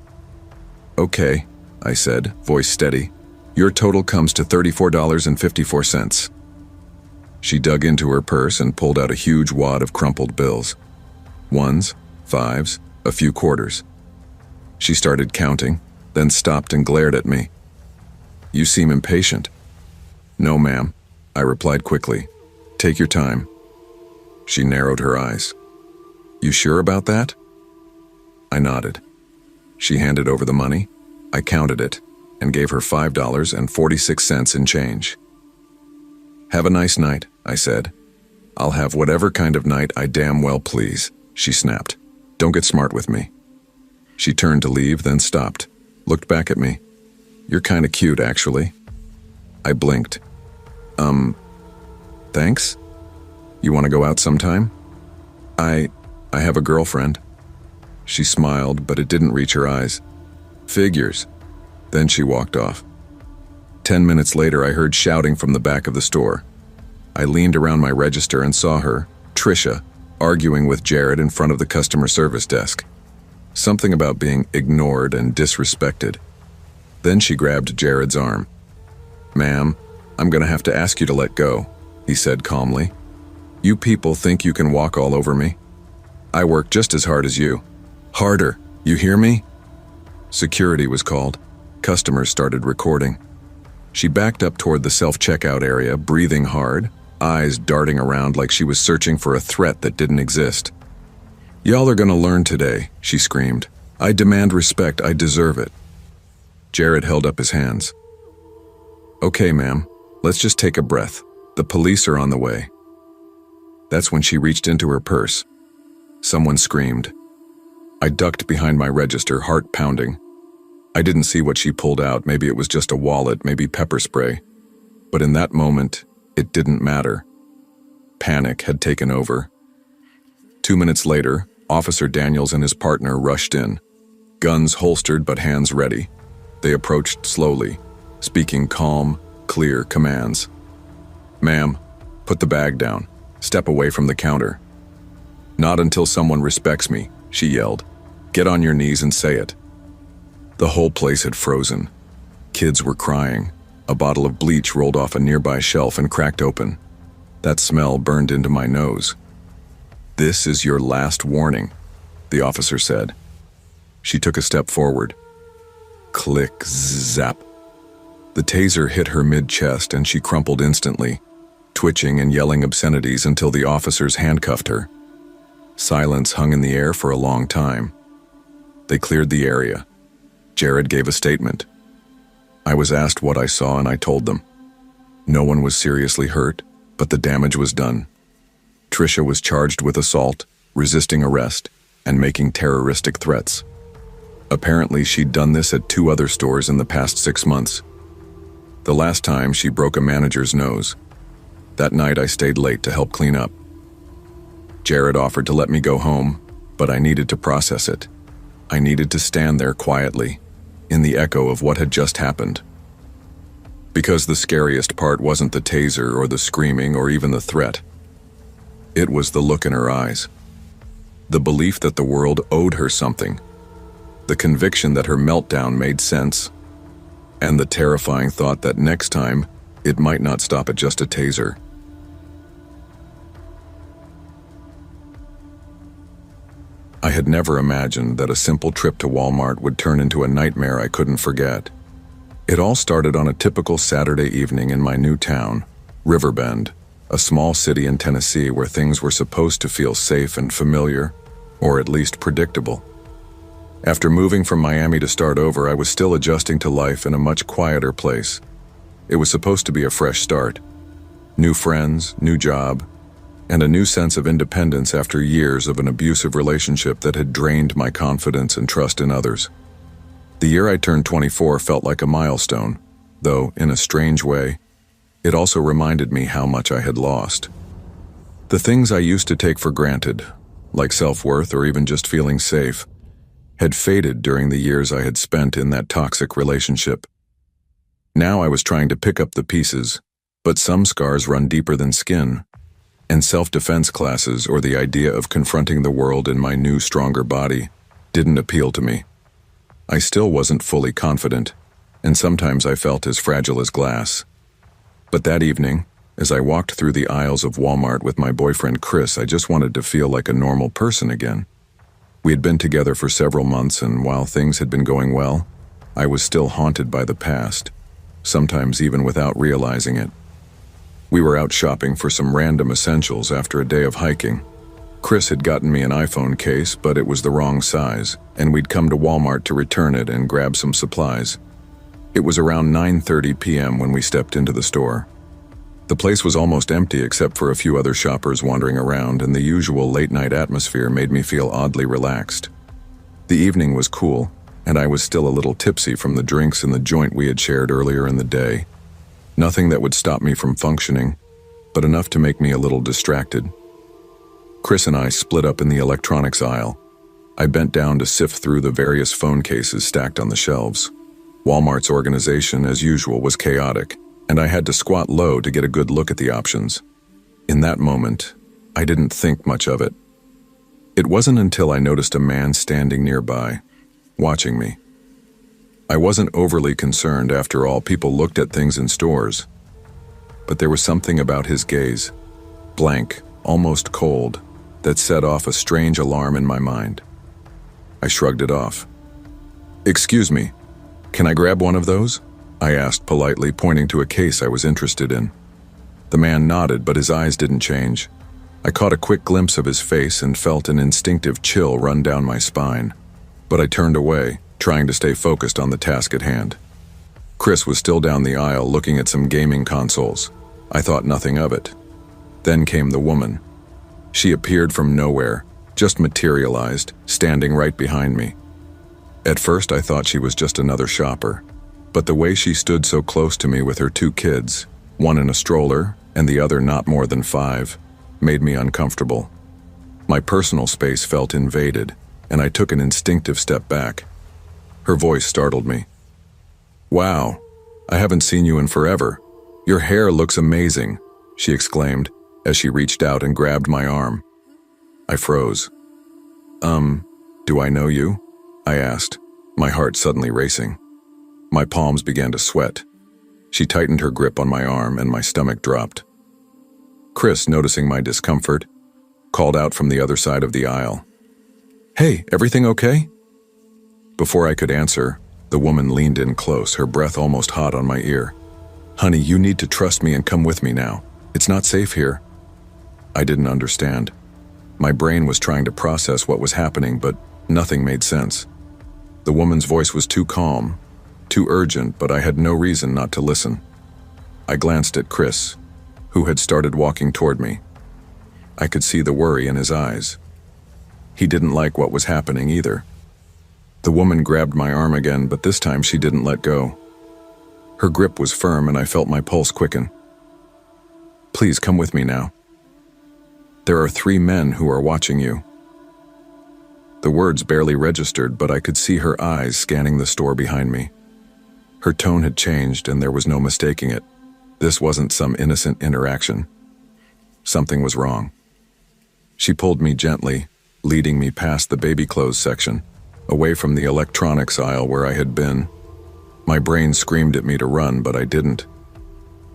"Okay," I said, voice steady. "Your total comes to $34.54. She dug into her purse and pulled out a huge wad of crumpled bills. 1s, 5s, a few quarters. She started counting, then stopped and glared at me. "You seem impatient." "No, ma'am," I replied quickly. "Take your time." She narrowed her eyes. "You sure about that?" I nodded. She handed over the money. I counted it and gave her $5.46 in change. "Have a nice night," I said. "I'll have whatever kind of night I damn well please," she snapped. "Don't get smart with me." She turned to leave, then stopped, looked back at me. "You're kinda cute, actually." I blinked. Thanks? You want to go out sometime?" I have a girlfriend." She smiled, but it didn't reach her eyes. "Figures." Then she walked off. 10 minutes later, I heard shouting from the back of the store. I leaned around my register and saw her, Trisha, arguing with Jared in front of the customer service desk. Something about being ignored and disrespected. Then she grabbed Jared's arm. "Ma'am, I'm gonna have to ask you to let go," he said calmly. "You people think you can walk all over me? I work just as hard as you. Harder, you hear me?" Security was called. Customers started recording. She backed up toward the self-checkout area, breathing hard, eyes darting around like she was searching for a threat that didn't exist. "Y'all are gonna learn today," she screamed. "I demand respect, I deserve it." Jared held up his hands. "Okay, ma'am, let's just take a breath. The police are on the way." That's when she reached into her purse. Someone screamed. I ducked behind my register, heart pounding. I didn't see what she pulled out. Maybe it was just a wallet, maybe pepper spray. But in that moment, it didn't matter. Panic had taken over. 2 minutes later, Officer Daniels and his partner rushed in, guns holstered but hands ready. They approached slowly, speaking calm, clear commands. "Ma'am, put the bag down. Step away from the counter." "Not until someone respects me," she yelled. "Get on your knees and say it." The whole place had frozen. Kids were crying. A bottle of bleach rolled off a nearby shelf and cracked open. That smell burned into my nose. "This is your last warning," the officer said. She took a step forward. Click, zap. The taser hit her mid-chest and she crumpled instantly, twitching and yelling obscenities until the officers handcuffed her. Silence hung in the air for a long time. They cleared the area. Jared gave a statement. I was asked what I saw and I told them. No one was seriously hurt, but the damage was done. Trisha was charged with assault, resisting arrest, and making terroristic threats. Apparently, she'd done this at 2 other stores in the past 6 months. The last time, she broke a manager's nose. That night, I stayed late to help clean up. Jared offered to let me go home, but I needed to process it. I needed to stand there quietly, in the echo of what had just happened. Because the scariest part wasn't the taser or the screaming or even the threat. It was the look in her eyes. The belief that the world owed her something. The conviction that her meltdown made sense. And the terrifying thought that next time, it might not stop at just a taser. I had never imagined that a simple trip to Walmart would turn into a nightmare I couldn't forget. It all started on a typical Saturday evening in my new town, Riverbend, a small city in Tennessee where things were supposed to feel safe and familiar, or at least predictable. After moving from Miami to start over, I was still adjusting to life in a much quieter place. It was supposed to be a fresh start. New friends, new job, and a new sense of independence after years of an abusive relationship that had drained my confidence and trust in others. The year I turned 24 felt like a milestone, though, in a strange way, it also reminded me how much I had lost. The things I used to take for granted, like self-worth or even just feeling safe, had faded during the years I had spent in that toxic relationship. Now I was trying to pick up the pieces, but some scars run deeper than skin, and self-defense classes or the idea of confronting the world in my new, stronger body didn't appeal to me. I still wasn't fully confident, and sometimes I felt as fragile as glass. But that evening, as I walked through the aisles of Walmart with my boyfriend Chris, I just wanted to feel like a normal person again. We had been together for several months, and while things had been going well, I was still haunted by the past, sometimes even without realizing it. We were out shopping for some random essentials after a day of hiking. Chris had gotten me an iPhone case, but it was the wrong size, and we'd come to Walmart to return it and grab some supplies. It was around 9:30 p.m. when we stepped into the store. The place was almost empty except for a few other shoppers wandering around, and the usual late-night atmosphere made me feel oddly relaxed. The evening was cool, and I was still a little tipsy from the drinks in the joint we had shared earlier in the day. Nothing that would stop me from functioning, but enough to make me a little distracted. Chris and I split up in the electronics aisle. I bent down to sift through the various phone cases stacked on the shelves. Walmart's organization, as usual, was chaotic, and I had to squat low to get a good look at the options. In that moment, I didn't think much of it. It wasn't until I noticed a man standing nearby, watching me. I wasn't overly concerned. After all, people looked at things in stores. But there was something about his gaze, blank, almost cold, that set off a strange alarm in my mind. I shrugged it off. "Excuse me, can I grab one of those?" I asked politely, pointing to a case I was interested in. The man nodded, but his eyes didn't change. I caught a quick glimpse of his face and felt an instinctive chill run down my spine. But I turned away, trying to stay focused on the task at hand. Chris was still down the aisle looking at some gaming consoles. I thought nothing of it. Then came the woman. She appeared from nowhere, just materialized, standing right behind me. At first I thought she was just another shopper, but the way she stood so close to me with her 2 kids, one in a stroller and the other not more than 5, made me uncomfortable. My personal space felt invaded, and I took an instinctive step back. Her voice startled me. "Wow, I haven't seen you in forever. Your hair looks amazing," she exclaimed as she reached out and grabbed my arm. I froze. Do I know you?" I asked, my heart suddenly racing. My palms began to sweat. She tightened her grip on my arm and my stomach dropped. Chris, noticing my discomfort, called out from the other side of the aisle. "Hey, everything okay?" Before I could answer, the woman leaned in close, her breath almost hot on my ear. "Honey, you need to trust me and come with me now. It's not safe here." I didn't understand. My brain was trying to process what was happening, but nothing made sense. The woman's voice was too calm, too urgent, but I had no reason not to listen. I glanced at Chris, who had started walking toward me. I could see the worry in his eyes. He didn't like what was happening either. The woman grabbed my arm again, but this time she didn't let go. Her grip was firm and I felt my pulse quicken. "Please come with me now. There are 3 men who are watching you." The words barely registered, but I could see her eyes scanning the store behind me. Her tone had changed and there was no mistaking it. This wasn't some innocent interaction. Something was wrong. She pulled me gently, leading me past the baby clothes section, away from the electronics aisle where I had been. My brain screamed at me to run, but I didn't.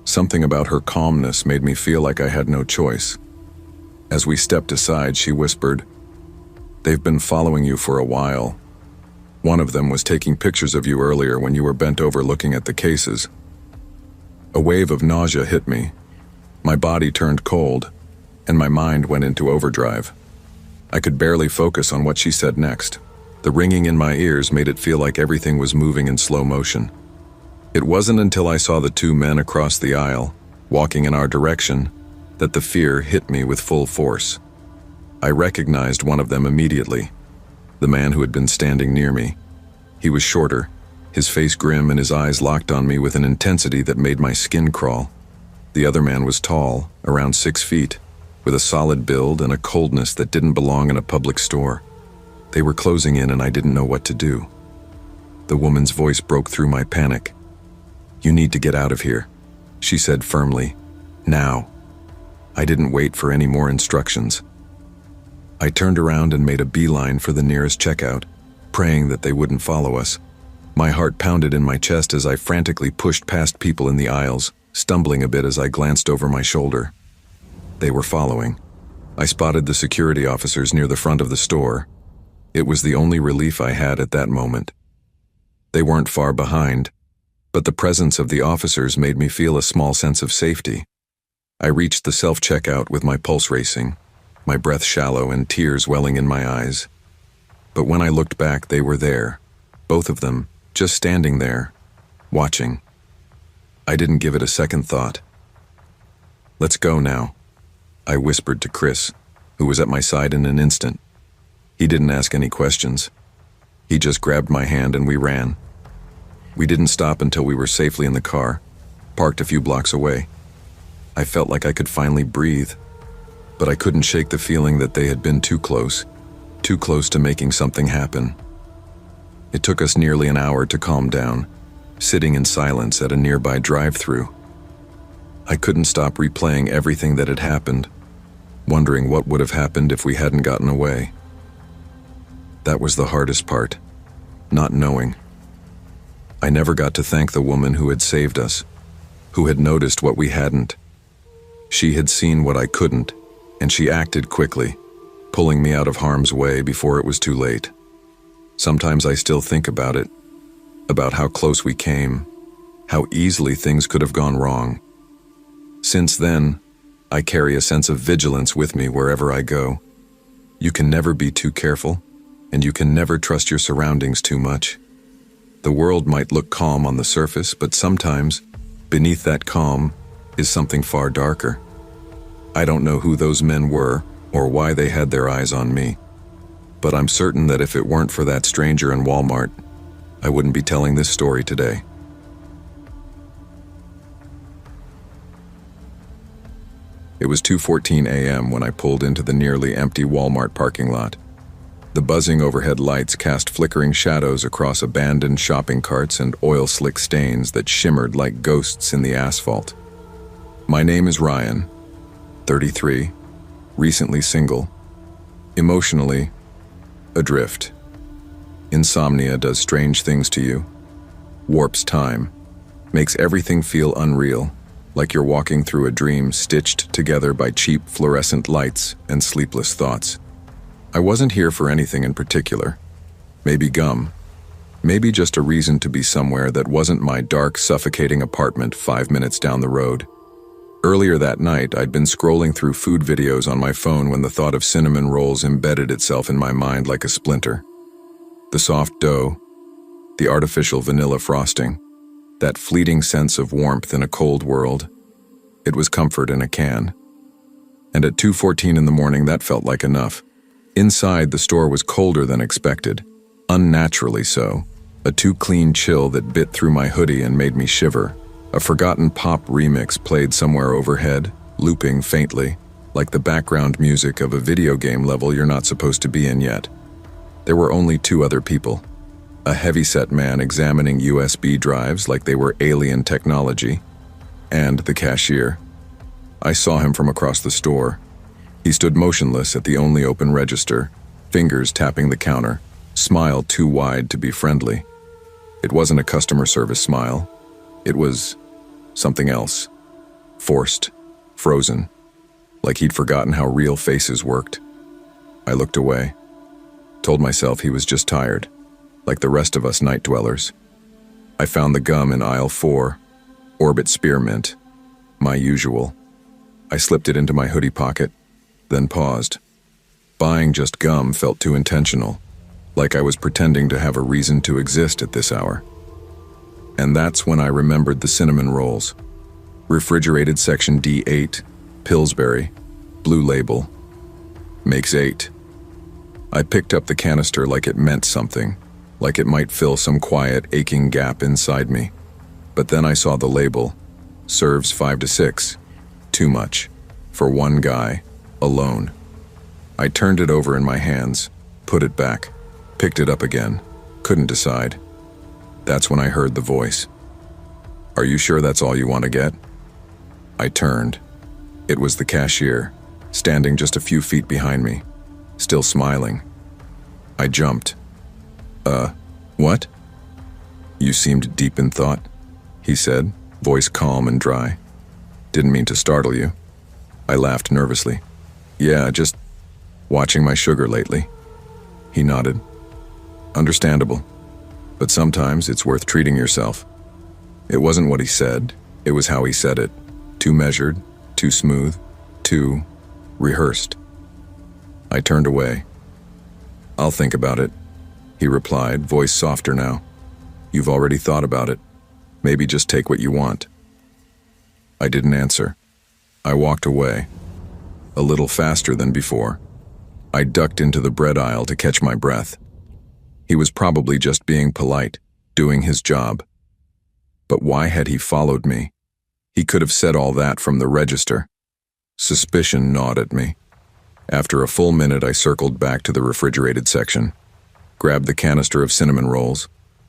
Something about her calmness made me feel like I had no choice. As we stepped aside, she whispered, "They've been following you for a while. One of them was taking pictures of you earlier when you were bent over looking at the cases." A wave of nausea hit me. My body turned cold, and my mind went into overdrive. I could barely focus on what she said next. The ringing in my ears made it feel like everything was moving in slow motion. It wasn't until I saw the 2 men across the aisle, walking in our direction, that the fear hit me with full force. I recognized one of them immediately, the man who had been standing near me. He was shorter, his face grim and his eyes locked on me with an intensity that made my skin crawl. The other man was tall, around 6 feet, with a solid build and a coldness that didn't belong in a public store. They were closing in and I didn't know what to do. The woman's voice broke through my panic. "You need to get out of here," she said firmly. "Now." I didn't wait for any more instructions. I turned around and made a beeline for the nearest checkout, praying that they wouldn't follow us. My heart pounded in my chest as I frantically pushed past people in the aisles, stumbling a bit as I glanced over my shoulder. They were following. I spotted the security officers near the front of the store. It was the only relief I had at that moment. They weren't far behind, but the presence of the officers made me feel a small sense of safety. I reached the self-checkout with my pulse racing, my breath shallow and tears welling in my eyes. But when I looked back, they were there, both of them, just standing there, watching. I didn't give it a second thought. "Let's go now," I whispered to Chris, who was at my side in an instant. He didn't ask any questions. He just grabbed my hand and we ran. We didn't stop until we were safely in the car, parked a few blocks away. I felt like I could finally breathe, but I couldn't shake the feeling that they had been too close to making something happen. It took us nearly an hour to calm down, sitting in silence at a nearby drive-thru. I couldn't stop replaying everything that had happened, wondering what would have happened if we hadn't gotten away. That was the hardest part, not knowing. I never got to thank the woman who had saved us, who had noticed what we hadn't. She had seen what I couldn't, and she acted quickly, pulling me out of harm's way before it was too late. Sometimes I still think about it, about how close we came, how easily things could have gone wrong. Since then, I carry a sense of vigilance with me wherever I go. You can never be too careful, and you can never trust your surroundings too much. The world might look calm on the surface, but sometimes, beneath that calm, is something far darker. I don't know who those men were or why they had their eyes on me. But I'm certain that if it weren't for that stranger in Walmart, I wouldn't be telling this story today. It was 2:14 a.m. when I pulled into the nearly empty Walmart parking lot. The buzzing overhead lights cast flickering shadows across abandoned shopping carts and oil-slick stains that shimmered like ghosts in the asphalt. My name is Ryan, 33, recently single, emotionally adrift. Insomnia does strange things to you, warps time, makes everything feel unreal, like you're walking through a dream stitched together by cheap fluorescent lights and sleepless thoughts. I wasn't here for anything in particular. Maybe gum. Maybe just a reason to be somewhere that wasn't my dark, suffocating apartment 5 minutes down the road. Earlier that night, I'd been scrolling through food videos on my phone when the thought of cinnamon rolls embedded itself in my mind like a splinter. The soft dough, the artificial vanilla frosting, that fleeting sense of warmth in a cold world. It was comfort in a can. And at 2:14 in the morning, that felt like enough. Inside, the store was colder than expected, unnaturally so, a too clean chill that bit through my hoodie and made me shiver. A forgotten pop remix played somewhere overhead, looping faintly, like the background music of a video game level you're not supposed to be in yet. There were only 2 other people. A heavyset man examining USB drives like they were alien technology, and the cashier. I saw him from across the store. He stood motionless at the only open register, fingers tapping the counter, smile too wide to be friendly. It wasn't a customer service smile. It was something else. Forced, frozen, like he'd forgotten how real faces worked. I looked away, told myself he was just tired, like the rest of us night dwellers. I found the gum in aisle 4, Orbit Spearmint, my usual. I slipped it into my hoodie pocket, then paused. Buying just gum felt too intentional, like I was pretending to have a reason to exist at this hour. And that's when I remembered the cinnamon rolls. Refrigerated section D8, Pillsbury, blue label, makes 8. I picked up the canister like it meant something, like it might fill some quiet, aching gap inside me. But then I saw the label, serves 5 to 6, too much, for one guy, alone. I turned it over in my hands, put it back, picked it up again, couldn't decide. That's when I heard the voice. "Are you sure that's all you want to get?" I turned. It was the cashier, standing just a few feet behind me, still smiling. I jumped. What?" "You seemed deep in thought," he said, voice calm and dry. "Didn't mean to startle you." I laughed nervously. "Yeah, just watching my sugar lately." He nodded. "Understandable. But sometimes it's worth treating yourself." It wasn't what he said, it was how he said it. Too measured, too smooth, too rehearsed. I turned away. "I'll think about it," he replied, voice softer now. "You've already thought about it. Maybe just take what you want." I didn't answer. I walked away, a little faster than before. I ducked into the bread aisle to catch my breath. He was probably just being polite, doing his job. But why had he followed me? He could have said all that from the register. Suspicion gnawed at me. After a full minute, I circled back to the refrigerated section, grabbed the canister of cinnamon rolls,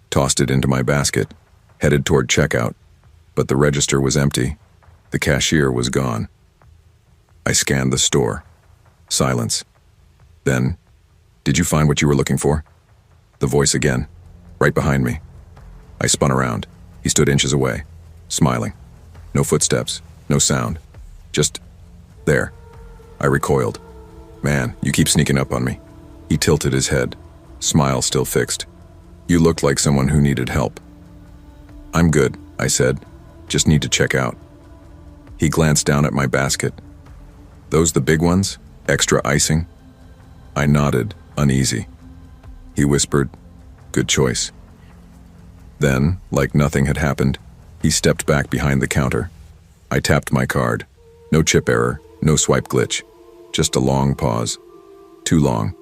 tossed it into my basket, headed toward checkout. But the register was empty. The cashier was gone. I scanned the store. Silence. Then, "Did you find what you were looking for?" The voice again, right behind me. I spun around. He stood inches away, smiling. No footsteps, no sound. Just there. I recoiled. "Man, you keep sneaking up on me." He tilted his head, smile still fixed. "You looked like someone who needed help." "I'm good," I said. "Just need to check out." He glanced down at my basket. "Those the big ones? Extra icing?" I nodded, uneasy. He whispered, "Good choice." Then, like nothing had happened, he stepped back behind the counter. I tapped my card. No chip error, no swipe glitch. Just a long pause. Too long.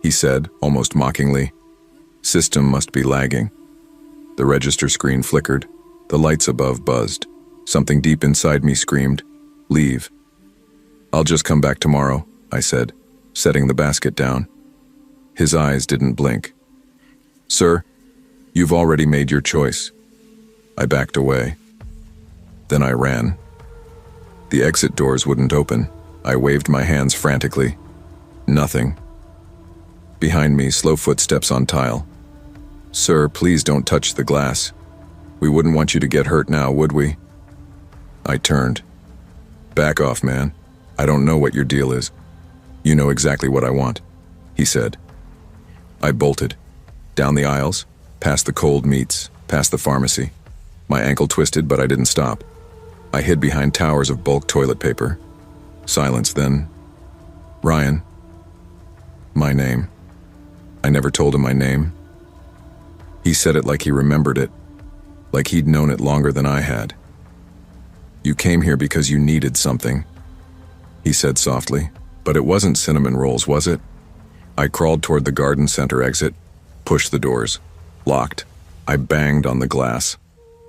He said, almost mockingly, "System must be lagging." The register screen flickered. The lights above buzzed. Something deep inside me screamed, "Leave." "I'll just come back tomorrow," I said, setting the basket down. His eyes didn't blink. "Sir, you've already made your choice." I backed away. Then I ran. The exit doors wouldn't open. I waved my hands frantically. Nothing. Behind me, slow footsteps on tile. "Sir, please don't touch the glass. We wouldn't want you to get hurt now, would we?" I turned. "Back off, man. I don't know what your deal is. You know exactly what I want," he said. I bolted. Down the aisles, past the cold meats, past the pharmacy. My ankle twisted, but I didn't stop. I hid behind towers of bulk toilet paper. Silence then. "Ryan." My name. I never told him my name. He said it like he remembered it, like he'd known it longer than I had. "You came here because you needed something," he said softly. "But it wasn't cinnamon rolls, was it?" I crawled toward the garden center exit, pushed the doors. Locked. I banged on the glass.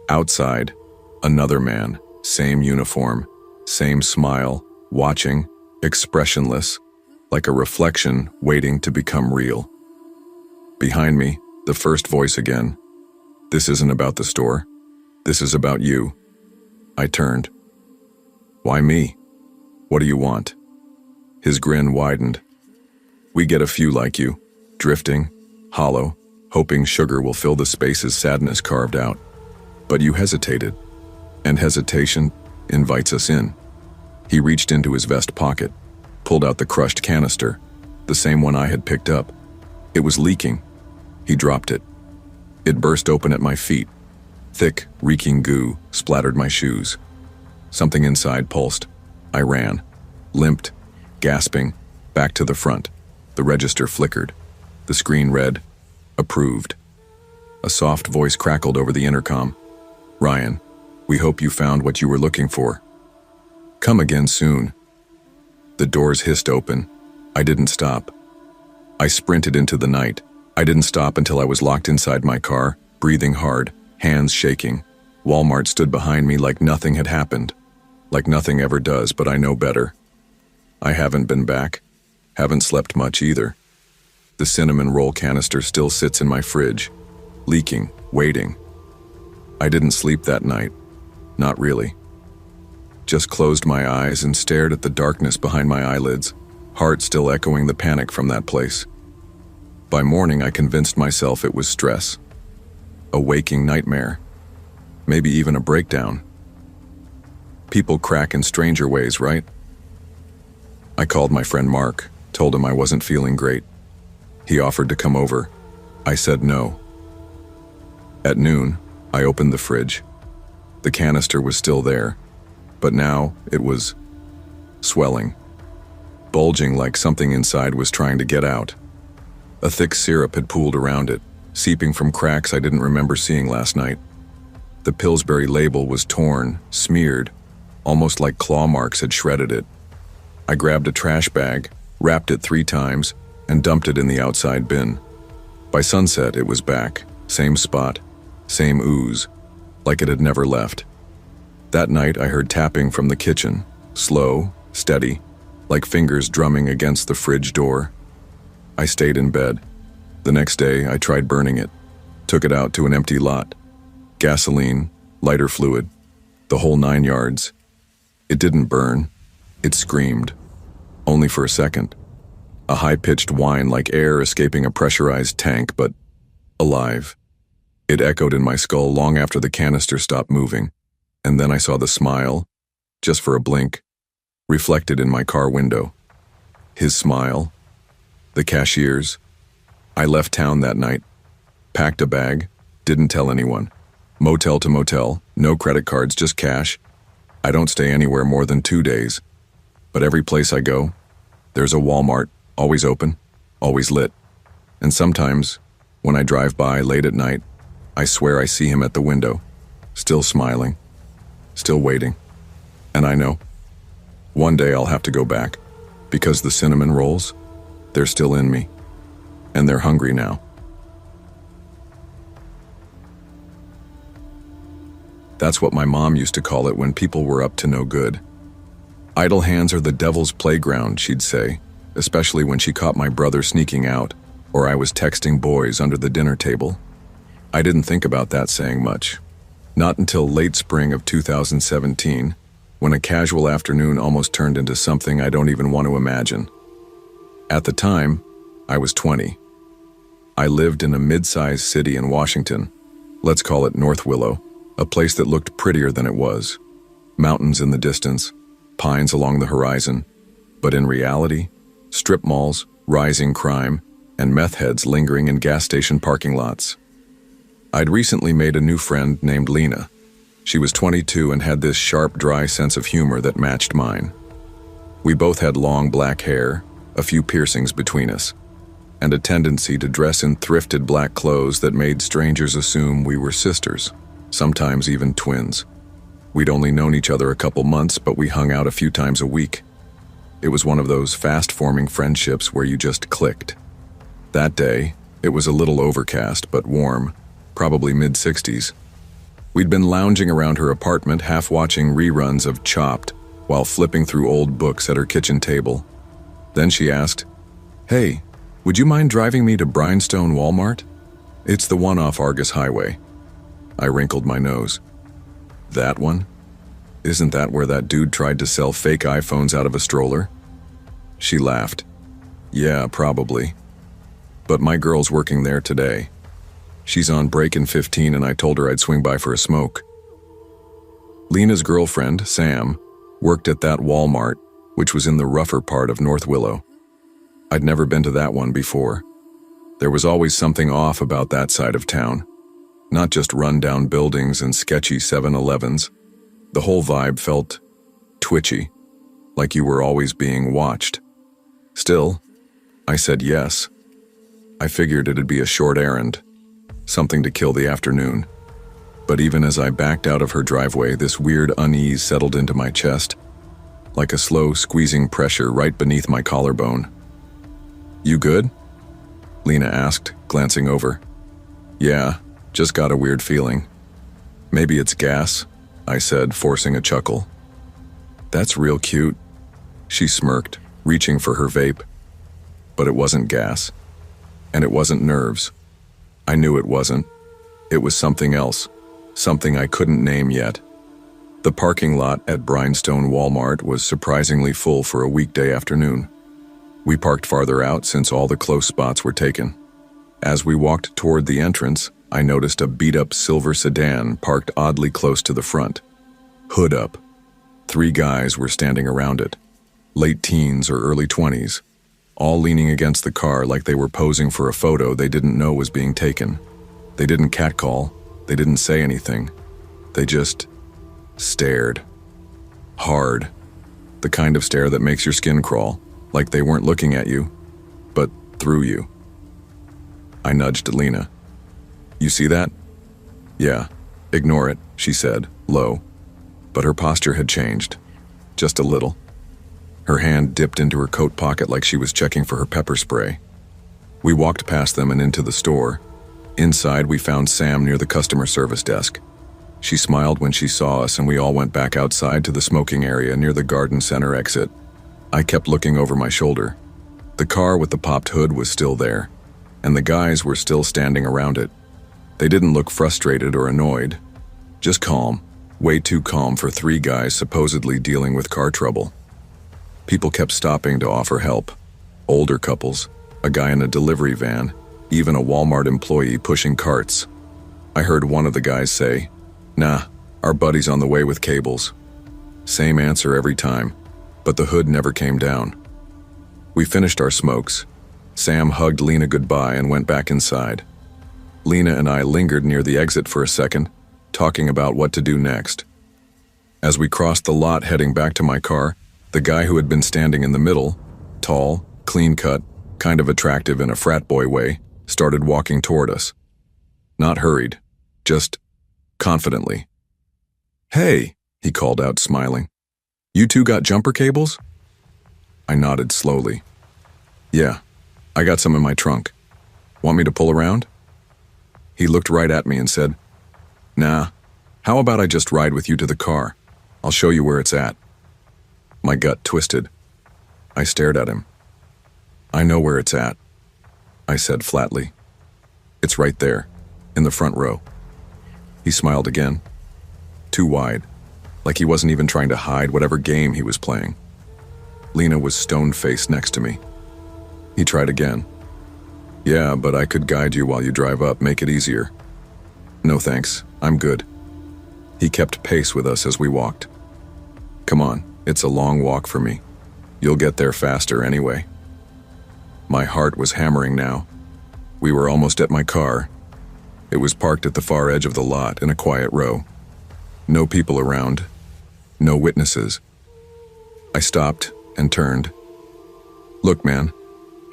Outside, another man, same uniform, same smile, watching, expressionless, like a reflection waiting to become real. Behind me, the first voice again. "This isn't about the store. This is about you." I turned. "Why me? What do you want?" His grin widened. "We get a few like you, drifting, hollow, hoping sugar will fill the spaces sadness carved out. But you hesitated, and hesitation invites us in." He reached into his vest pocket, pulled out the crushed canister, the same one I had picked up. It was leaking. He dropped it. It burst open at my feet. Thick, reeking goo splattered my shoes. Something inside pulsed. I ran, limped, gasping, back to the front. The register flickered. The screen read, "Approved." A soft voice crackled over the intercom. "Ryan, we hope you found what you were looking for. Come again soon." The doors hissed open. I didn't stop. I sprinted into the night. I didn't stop until I was locked inside my car, breathing hard, hands shaking. Walmart stood behind me like nothing had happened. Like nothing ever does, but I know better. I haven't been back. Haven't slept much either. The cinnamon roll canister still sits in my fridge, leaking, waiting. I didn't sleep that night. Not really. Just closed my eyes and stared at the darkness behind my eyelids, heart still echoing the panic from that place. By morning, I convinced myself it was stress. A waking nightmare. Maybe even a breakdown. People crack in stranger ways, right? I called my friend Mark, told him I wasn't feeling great. He offered to come over. I said no. At noon, I opened the fridge. The canister was still there, but now it was swelling, bulging like something inside was trying to get out. A thick syrup had pooled around it, seeping from cracks I didn't remember seeing last night. The Pillsbury label was torn, smeared, almost like claw marks had shredded it. I grabbed a trash bag, wrapped it 3 times, and dumped it in the outside bin. By sunset, it was back, same spot, same ooze, like it had never left. That night, I heard tapping from the kitchen, slow, steady, like fingers drumming against the fridge door. I stayed in bed. The next day, I tried burning it, took it out to an empty lot. Gasoline, lighter fluid, the whole 9 yards. It didn't burn. It screamed. Only for a second. A high-pitched whine like air escaping a pressurized tank, but alive. It echoed in my skull long after the canister stopped moving. And then I saw the smile, just for a blink, reflected in my car window. His smile. The cashier's. I left town that night. Packed a bag. Didn't tell anyone. Motel to motel. No credit cards, just cash. I don't stay anywhere more than 2 days. But every place I go, there's a Walmart, always open, always lit. And sometimes, when I drive by late at night, I swear I see him at the window, still smiling, still waiting. And I know, one day I'll have to go back. Because the cinnamon rolls, they're still in me. And they're hungry now. That's what my mom used to call it when people were up to no good. Idle hands are the devil's playground, she'd say, especially when she caught my brother sneaking out, or I was texting boys under the dinner table. I didn't think about that saying much. Not until late spring of 2017, when a casual afternoon almost turned into something I don't even want to imagine. At the time, I was 20. I lived in a mid-sized city in Washington. Let's call it North Willow, a place that looked prettier than it was. Mountains in the distance, pines along the horizon, but in reality, strip malls, rising crime, and meth heads lingering in gas station parking lots. I'd recently made a new friend named Lena. She was 22 and had this sharp, dry sense of humor that matched mine. We both had long black hair, a few piercings between us, and a tendency to dress in thrifted black clothes that made strangers assume we were sisters, sometimes even twins. We'd only known each other a couple months, but we hung out a few times a week. It was one of those fast-forming friendships where you just clicked. That day, it was a little overcast but warm, probably mid-60s. We'd been lounging around her apartment, half watching reruns of Chopped while flipping through old books at her kitchen table. Then she asked, "Hey, would you mind driving me to Brinestone Walmart? It's the one off Argus Highway." I wrinkled my nose. That one? Isn't that where that dude tried to sell fake iPhones out of a stroller? She laughed. Yeah, probably. But my girl's working there today. She's on break in 15 and I told her I'd swing by for a smoke. Lena's girlfriend, Sam, worked at that Walmart, which was in the rougher part of North Willow. I'd never been to that one before. There was always something off about that side of town. Not just run-down buildings and sketchy 7-Elevens. The whole vibe felt twitchy, like you were always being watched. Still, I said yes. I figured it'd be a short errand, something to kill the afternoon. But even as I backed out of her driveway, this weird unease settled into my chest, like a slow squeezing pressure right beneath my collarbone. "You good?" Lena asked, glancing over. "Yeah, just got a weird feeling." "Maybe it's gas," I said, forcing a chuckle. "That's real cute." She smirked, reaching for her vape. But it wasn't gas. And it wasn't nerves. I knew it wasn't. It was something else, something I couldn't name yet. The parking lot at Brinestone Walmart was surprisingly full for a weekday afternoon. We parked farther out since all the close spots were taken. As we walked toward the entrance, I noticed a beat-up silver sedan parked oddly close to the front. Hood up. 3 guys were standing around it. Late teens or early 20s. All leaning against the car like they were posing for a photo they didn't know was being taken. They didn't catcall. They didn't say anything. They just stared. Hard. The kind of stare that makes your skin crawl, like they weren't looking at you, but through you. I nudged Lena. "You see that?" "Yeah, ignore it," she said, low. But her posture had changed. Just a little. Her hand dipped into her coat pocket like she was checking for her pepper spray. We walked past them and into the store. Inside, we found Sam near the customer service desk. She smiled when she saw us and we all went back outside to the smoking area near the garden center exit. I kept looking over my shoulder. The car with the popped hood was still there, and the guys were still standing around it. They didn't look frustrated or annoyed. Just calm, way too calm for 3 guys supposedly dealing with car trouble. People kept stopping to offer help. Older couples, a guy in a delivery van, even a Walmart employee pushing carts. I heard one of the guys say, "Nah, our buddy's on the way with cables." Same answer every time, but the hood never came down. We finished our smokes. Sam hugged Lena goodbye and went back inside. Lena and I lingered near the exit for a second, talking about what to do next. As we crossed the lot heading back to my car, the guy who had been standing in the middle, tall, clean-cut, kind of attractive in a frat boy way, started walking toward us. Not hurried, just confidently. "Hey," he called out, smiling. "You two got jumper cables?" I nodded slowly. Yeah, I got some in my trunk. Want me to pull around? He looked right at me and said, Nah, how about I just ride with you to the car? I'll show you where it's at. My gut twisted. I stared at him. I know where it's at, I said flatly. It's right there, in the front row. He smiled again. Too wide, like he wasn't even trying to hide whatever game he was playing. Lena was stone-faced next to me. He tried again. Yeah, but I could guide you while you drive up, make it easier. No thanks, I'm good. He kept pace with us as we walked. Come on, it's a long walk for me. You'll get there faster anyway. My heart was hammering now. We were almost at my car. It was parked at the far edge of the lot in a quiet row. No people around. No witnesses. I stopped and turned. Look, man,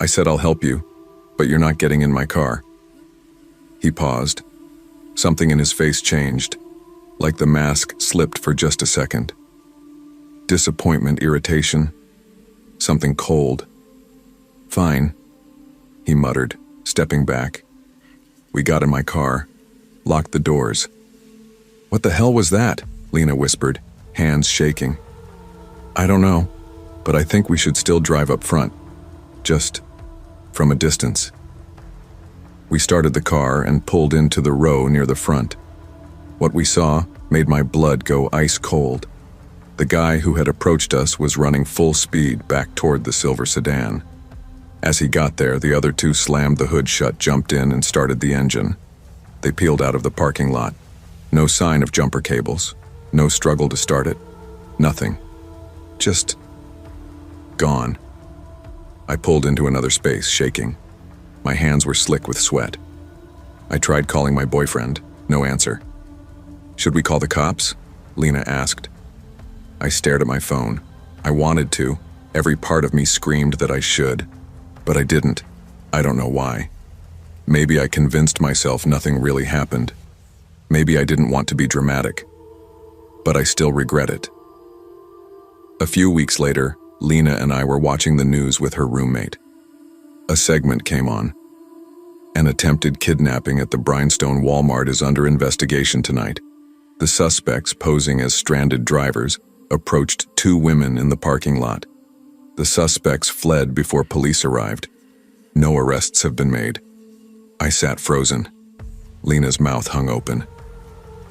I said I'll help you, but you're not getting in my car. He paused. Something in his face changed, like the mask slipped for just a second. Disappointment, irritation, something cold. Fine, he muttered, stepping back. We got in my car, locked the doors. What the hell was that? Lena whispered, hands shaking. I don't know, but I think we should still drive up front. Just from a distance. We started the car and pulled into the row near the front. What we saw made my blood go ice cold. The guy who had approached us was running full speed back toward the silver sedan. As he got there, the other two slammed the hood shut, jumped in, and started the engine. They peeled out of the parking lot. No sign of jumper cables. No struggle to start it. Nothing. Just gone. I pulled into another space, shaking. My hands were slick with sweat. I tried calling my boyfriend. No answer. Should we call the cops? Lena asked. I stared at my phone. I wanted to. Every part of me screamed that I should. But I didn't. I don't know why. Maybe I convinced myself nothing really happened. Maybe I didn't want to be dramatic. But I still regret it. A few weeks later, Lena and I were watching the news with her roommate. A segment came on. An attempted kidnapping at the Brinestone Walmart is under investigation tonight. The suspects, posing as stranded drivers, approached two women in the parking lot. The suspects fled before police arrived. No arrests have been made. I sat frozen. Lena's mouth hung open.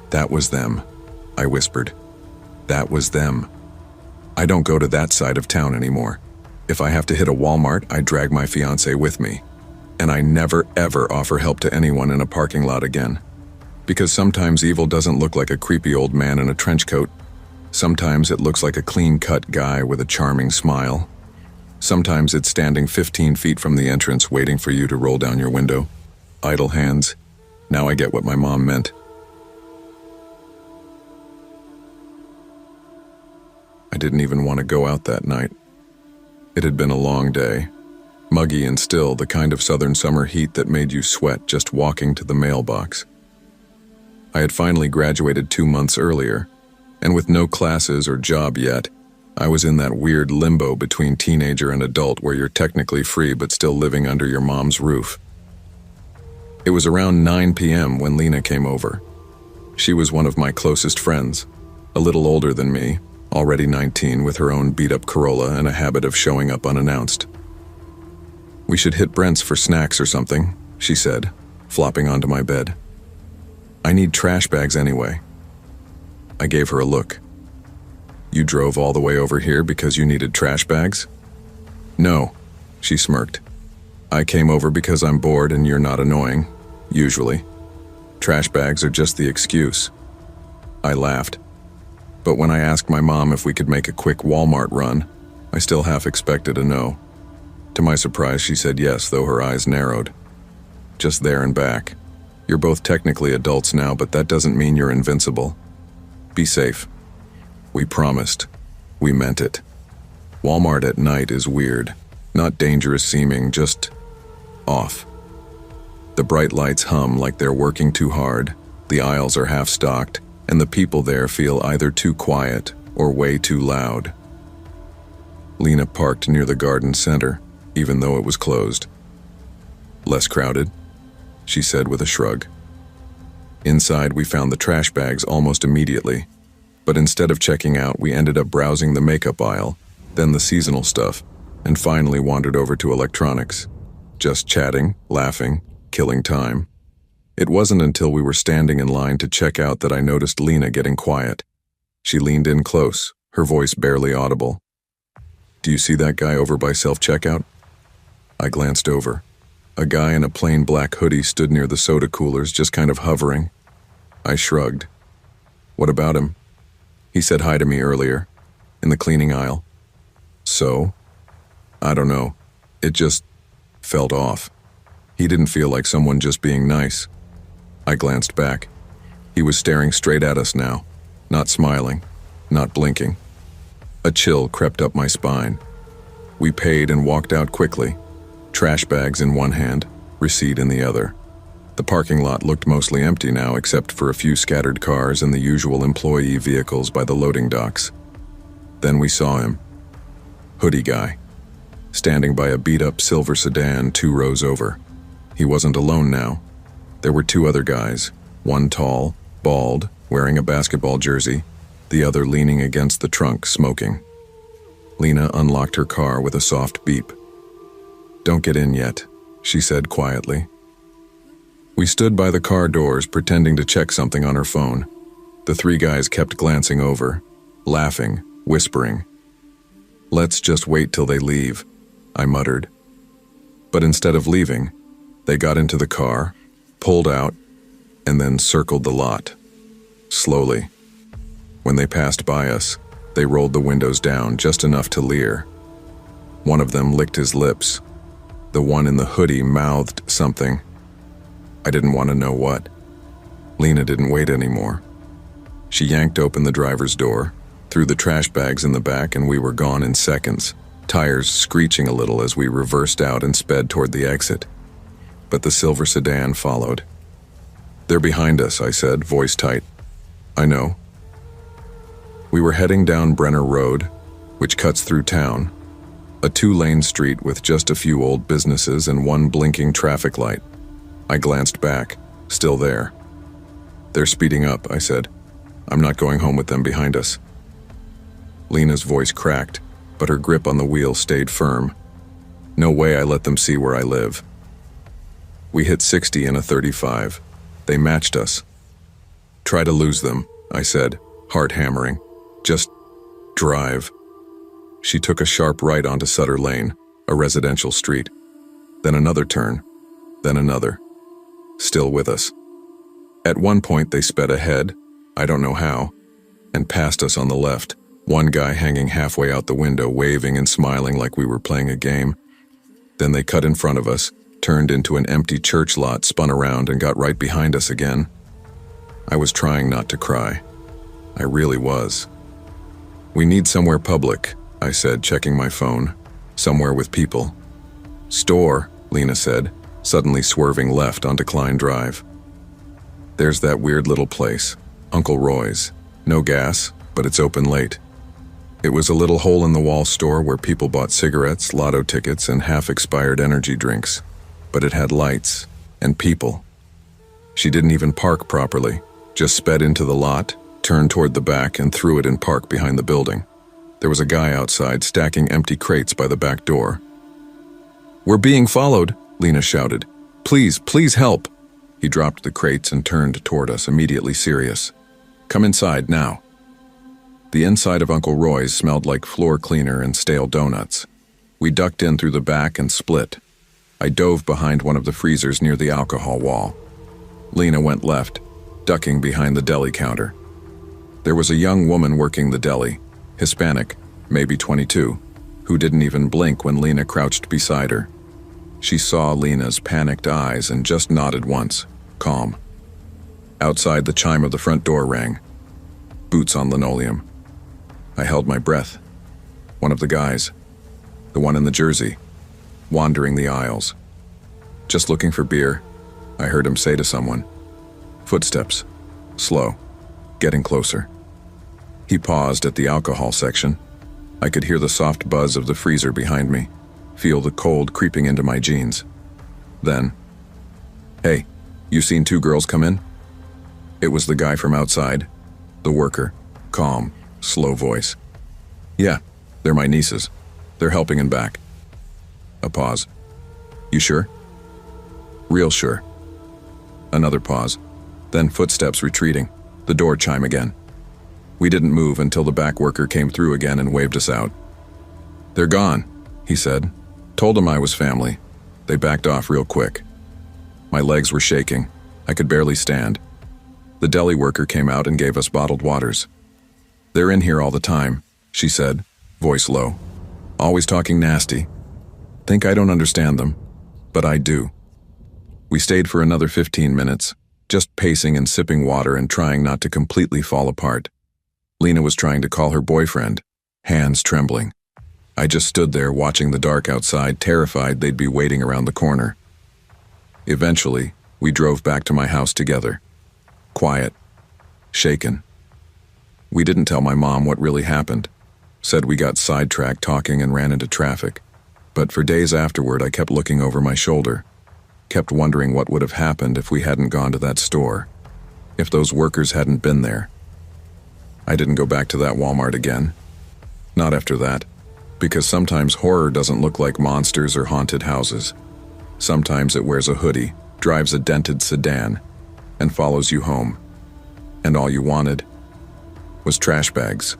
That was them, I whispered. That was them. I don't go to that side of town anymore. If I have to hit a Walmart, I drag my fiancé with me. And I never ever offer help to anyone in a parking lot again. Because sometimes evil doesn't look like a creepy old man in a trench coat. Sometimes it looks like a clean-cut guy with a charming smile. Sometimes it's standing 15 feet from the entrance waiting for you to roll down your window. Idle hands. Now I get what my mom meant. I didn't even want to go out that night. It had been a long day. Muggy and still, the kind of southern summer heat that made you sweat just walking to the mailbox. I had finally graduated 2 months earlier, and with no classes or job yet, I was in that weird limbo between teenager and adult where you're technically free but still living under your mom's roof. It was around 9 p.m. when Lena came over. She was one of my closest friends, a little older than me, already 19 with her own beat-up Corolla and a habit of showing up unannounced. We should hit Brent's for snacks or something, she said, flopping onto my bed. I need trash bags anyway. I gave her a look. You drove all the way over here because you needed trash bags? No, she smirked. I came over because I'm bored and you're not annoying, usually. Trash bags are just the excuse. I laughed. But when I asked my mom if we could make a quick Walmart run, I still half expected a no. To my surprise, she said yes, though her eyes narrowed. Just there and back. You're both technically adults now, but that doesn't mean you're invincible. Be safe. We promised. We meant it. Walmart at night is weird. Not dangerous seeming, just off. The bright lights hum like they're working too hard, the aisles are half-stocked, and the people there feel either too quiet or way too loud. Lena parked near the garden center, even though it was closed. "Less crowded?" she said with a shrug. Inside, we found the trash bags almost immediately, but instead of checking out, we ended up browsing the makeup aisle, then the seasonal stuff, and finally wandered over to electronics. Just chatting, laughing, killing time. It wasn't until we were standing in line to check out that I noticed Lena getting quiet. She leaned in close, her voice barely audible. "Do you see that guy over by self-checkout?" I glanced over. A guy in a plain black hoodie stood near the soda coolers, just kind of hovering. I shrugged. "What about him?" "He said hi to me earlier, in the cleaning aisle." "So?" "I don't know. It just felt off. He didn't feel like someone just being nice." I glanced back. He was staring straight at us now, not smiling, not blinking. A chill crept up my spine. We paid and walked out quickly, trash bags in one hand, receipt in the other. The parking lot looked mostly empty now, except for a few scattered cars and the usual employee vehicles by the loading docks. Then we saw him. Hoodie guy, standing by a beat-up silver sedan 2 rows over. He wasn't alone now. There were 2 other guys, one tall, bald, wearing a basketball jersey, the other leaning against the trunk, smoking. Lena unlocked her car with a soft beep. "Don't get in yet," she said quietly. We stood by the car doors, pretending to check something on her phone. The 3 guys kept glancing over, laughing, whispering. "Let's just wait till they leave," I muttered. But instead of leaving, they got into the car, pulled out, and then circled the lot. Slowly. When they passed by us, they rolled the windows down just enough to leer. One of them licked his lips. The one in the hoodie mouthed something. I didn't want to know what. Lena didn't wait anymore. She yanked open the driver's door, threw the trash bags in the back, and we were gone in seconds, tires screeching a little as we reversed out and sped toward the exit. But the silver sedan followed. "They're behind us," I said, voice tight. "I know." We were heading down Brenner Road, which cuts through town, a 2-lane street with just a few old businesses and one blinking traffic light. I glanced back, still there. "They're speeding up," I said. "I'm not going home with them behind us." Lena's voice cracked, but her grip on the wheel stayed firm. No way I let them see where I live. We hit 60 in a 35. They matched us. "Try to lose them," I said, heart hammering. "Just drive." She took a sharp right onto Sutter Lane, a residential street. Then another turn, then another. Still with us. At one point they sped ahead, I don't know how, and passed us on the left, one guy hanging halfway out the window, waving and smiling like we were playing a game. Then they cut in front of us, turned into an empty church lot, spun around, and got right behind us again. I was trying not to cry. I really was. "We need somewhere public," I said, checking my phone. "Somewhere with people." "Store," Lena said, suddenly swerving left onto Klein Drive. "There's that weird little place, Uncle Roy's. No gas, but it's open late." It was a little hole-in-the-wall store where people bought cigarettes, lotto tickets, and half-expired energy drinks. But it had lights and people. She didn't even park properly, just sped into the lot, turned toward the back, and threw it in park behind the building. There was a guy outside stacking empty crates by the back door. "We're being followed," Lena shouted. "Please, please help." He dropped the crates and turned toward us, immediately serious. "Come inside now." The inside of Uncle Roy's smelled like floor cleaner and stale donuts. We ducked in through the back and split. I dove behind one of the freezers near the alcohol wall. Lena went left, ducking behind the deli counter. There was a young woman working the deli, Hispanic, maybe 22, who didn't even blink when Lena crouched beside her. She saw Lena's panicked eyes and just nodded once, calm. Outside, the chime of the front door rang. Boots on linoleum. I held my breath. One of the guys, the one in the jersey, wandering the aisles. "Just looking for beer," I heard him say to someone. Footsteps, slow, getting closer. He paused at the alcohol section. I could hear the soft buzz of the freezer behind me, feel the cold creeping into my jeans. Then, "Hey, you seen two girls come in?" It was the guy from outside, the worker, calm, slow voice. "Yeah, they're my nieces. They're helping in back." A pause. "You sure?" "Real sure." Another pause, then footsteps retreating, the door chime again. We didn't move until the back worker came through again and waved us out. "They're gone," he said. Told them I was family. They backed off real quick. My legs were shaking. I could barely stand. The deli worker came out and gave us bottled waters. "They're in here all the time," she said, voice low. "Always talking nasty. Think I don't understand them, but I do." We stayed for another 15 minutes, just pacing and sipping water and trying not to completely fall apart. Lena was trying to call her boyfriend, hands trembling. I just stood there watching the dark outside, terrified they'd be waiting around the corner. Eventually, we drove back to my house together. Quiet. Shaken. We didn't tell my mom what really happened. Said we got sidetracked talking and ran into traffic. But for days afterward, I kept looking over my shoulder. Kept wondering what would have happened if we hadn't gone to that store. If those workers hadn't been there. I didn't go back to that Walmart again. Not after that. Because sometimes horror doesn't look like monsters or haunted houses. Sometimes it wears a hoodie, drives a dented sedan, and follows you home. And all you wanted was trash bags.